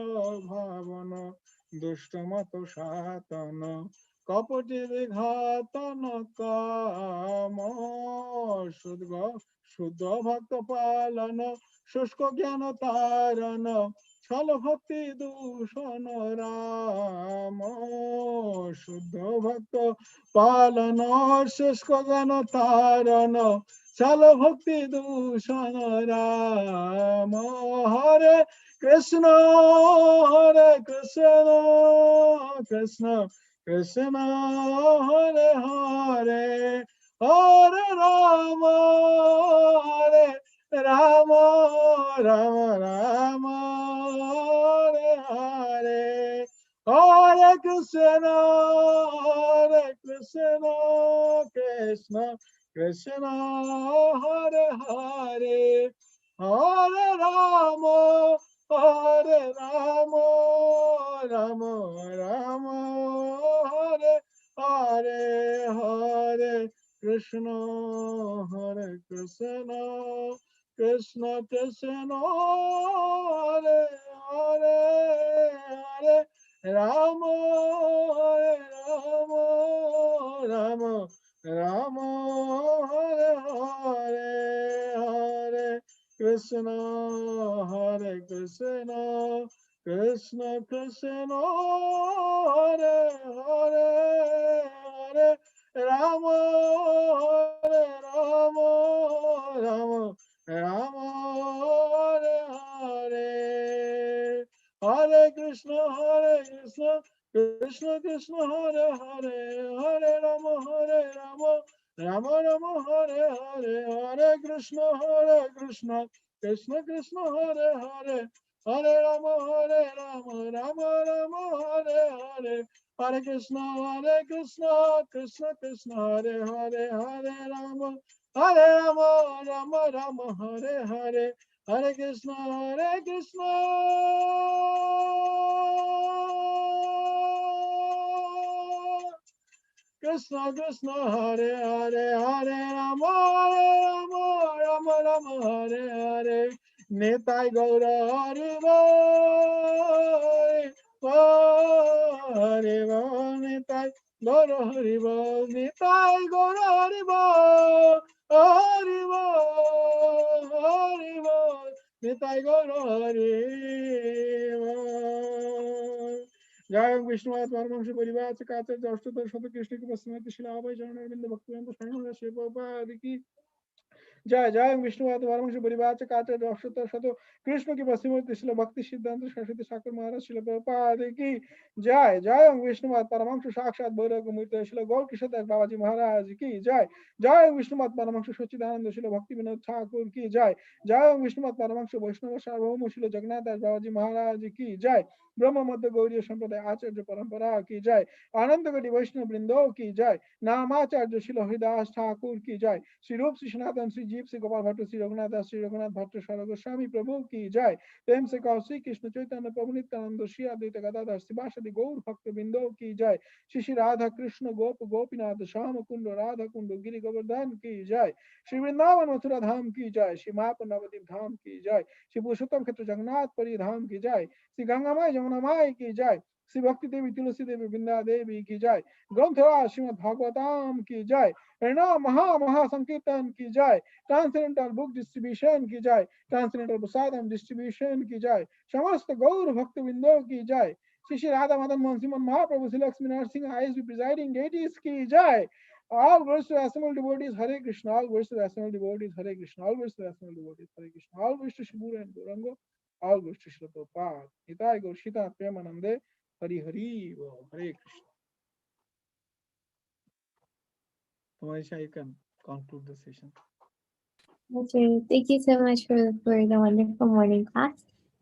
ভাবন দুষ্টমত সাতন কপটি বিঘাতন কাম শুদ্ধ ভক্ত পালন শুষ্ক জ্ঞান তারণ ছল ভক্তি দূষণ রাম শুদ্ধ ভক্ত পালন শুষ্ক জ্ঞান তারণ ছল ভক্তি দূষণ রাম হরে Krishna Krishna Krishna Hare Hare Hare Ram Ram Ram Ram Hare Hare Hare Krishna Krishna Krishna Hare Hare Hare Ram Ram Ram Hare Hare Hare Krishna Krishna Krishna Hare Hare Hare Ram Ram Ram Hare Hare Hare Krishna Krishna Krishna Hare Hare Hare Ram Ram Ram Hare Hare Hare Krishna Krishna Krishna Hare Hare Hare Ram Ram Ram Hare Hare Hare Krishna Krishna Krishna Hare Hare, Hare Rama Rama Rama Hare Hare, Hare Krishna Krishna Krishna Hare Hare, Hare Rama Rama Rama Hare Hare, Hare Krishna Krishna Krishna Hare Hare, Hare Rama Rama Rama Hare Hare, Nitai Gaura Hare Hare Nitai Gaura Hare Nitai Gaura Hare Nitai Gaura Hare जय विष्णुवाद परमहंस परिवार से कातर अष्टोत्तर शत कृष्ण की पश्चिमत शिला अभय चरण अरविंद भक्तिवेंद्र शरण शिव प्रभुपाद की जय जय विष्णुवाद परमहंस परिवार से कातर अष्टोत्तर शत कृष्ण की पश्चिमत शिला भक्ति सिद्धांत सरस्वती ठाकुर महाराज शिल प्रभुपाद की जय जय विष्णुवाद परमहंस साक्षात भैरव मूर्ति शिल गौर किशोर बाबाजी महाराज की जय जय विष्णुवाद परमहंस सच्चिदानंद शिल भक्ति विनोद ठाकुर की जय जय विष्णुवाद परमहंस वैष्णव सार्वभौम शिल जगन्नाथ दास बाबाजी महाराज की जय ब्रह्म मध्य गौरी संप्रदाय आचार्य परंपरा की जय आनंद गढ़ी वैष्णव वृंदो की जय नामाचार्य शिल हरिदास ठाकुर की जय श्री रूप श्री सनातन श्री जीव श्री गोपाल भट्ट श्री रघुनाथ दास श्री रघुनाथ भट्ट सारा गोस्वामी प्रभु की जय प्रेम से कहो श्री कृष्ण चैतन्य प्रभु नित्यानंद श्री अद्वैत गदाधर श्रीवासदि गौर भक्त वृंदो की जय श्री श्री राधा कृष्ण गोप गोपीनाथ श्याम कुंड राधा कुंड गिरि गोवर्धन की जय श्री वृंदावन मथुरा धाम की जय श्री महापुर नवदीप धाम की जय श्री पुरुषोत्तम क्षेत्र जगन्नाथ पुरी धाम की जय श्री गंगामाई जमुना माई की जय श्री भक्ति देवी तुलसी देवी बिंदा देवी की जय ग्रंथराज श्रीमद भागवतम की जय महा संकीर्तन की जय ट्रांसडेंटल बुक डिस्ट्रीब्यूशन की जय ट्रांसडेंटल प्रसादम डिस्ट्रीब्यूशन की जय समस्त गौर भक्त बिंदो की जय श्री श्री राधा मदन मोहन सिमन Mahaprabhu Shri Lakshmi Narasimha ISB presiding deities की जय all glories to assembled devotees Hare Krishna, all glories to assembled devotees Hare Krishna, all glories to assembled devotees Hare Krishna, all glories to Shibura and Gaurango, all glories to Srila Prabhupada. Nitai Gaur Sita Premanande Hari Hari Hare Krishna. Tamaisha, you can conclude the session. Okay, thank you so much for the wonderful morning class.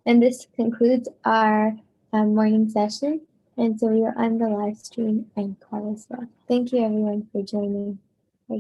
And this concludes our morning session. And so we are on the live stream and call as well. Thank you everyone for joining.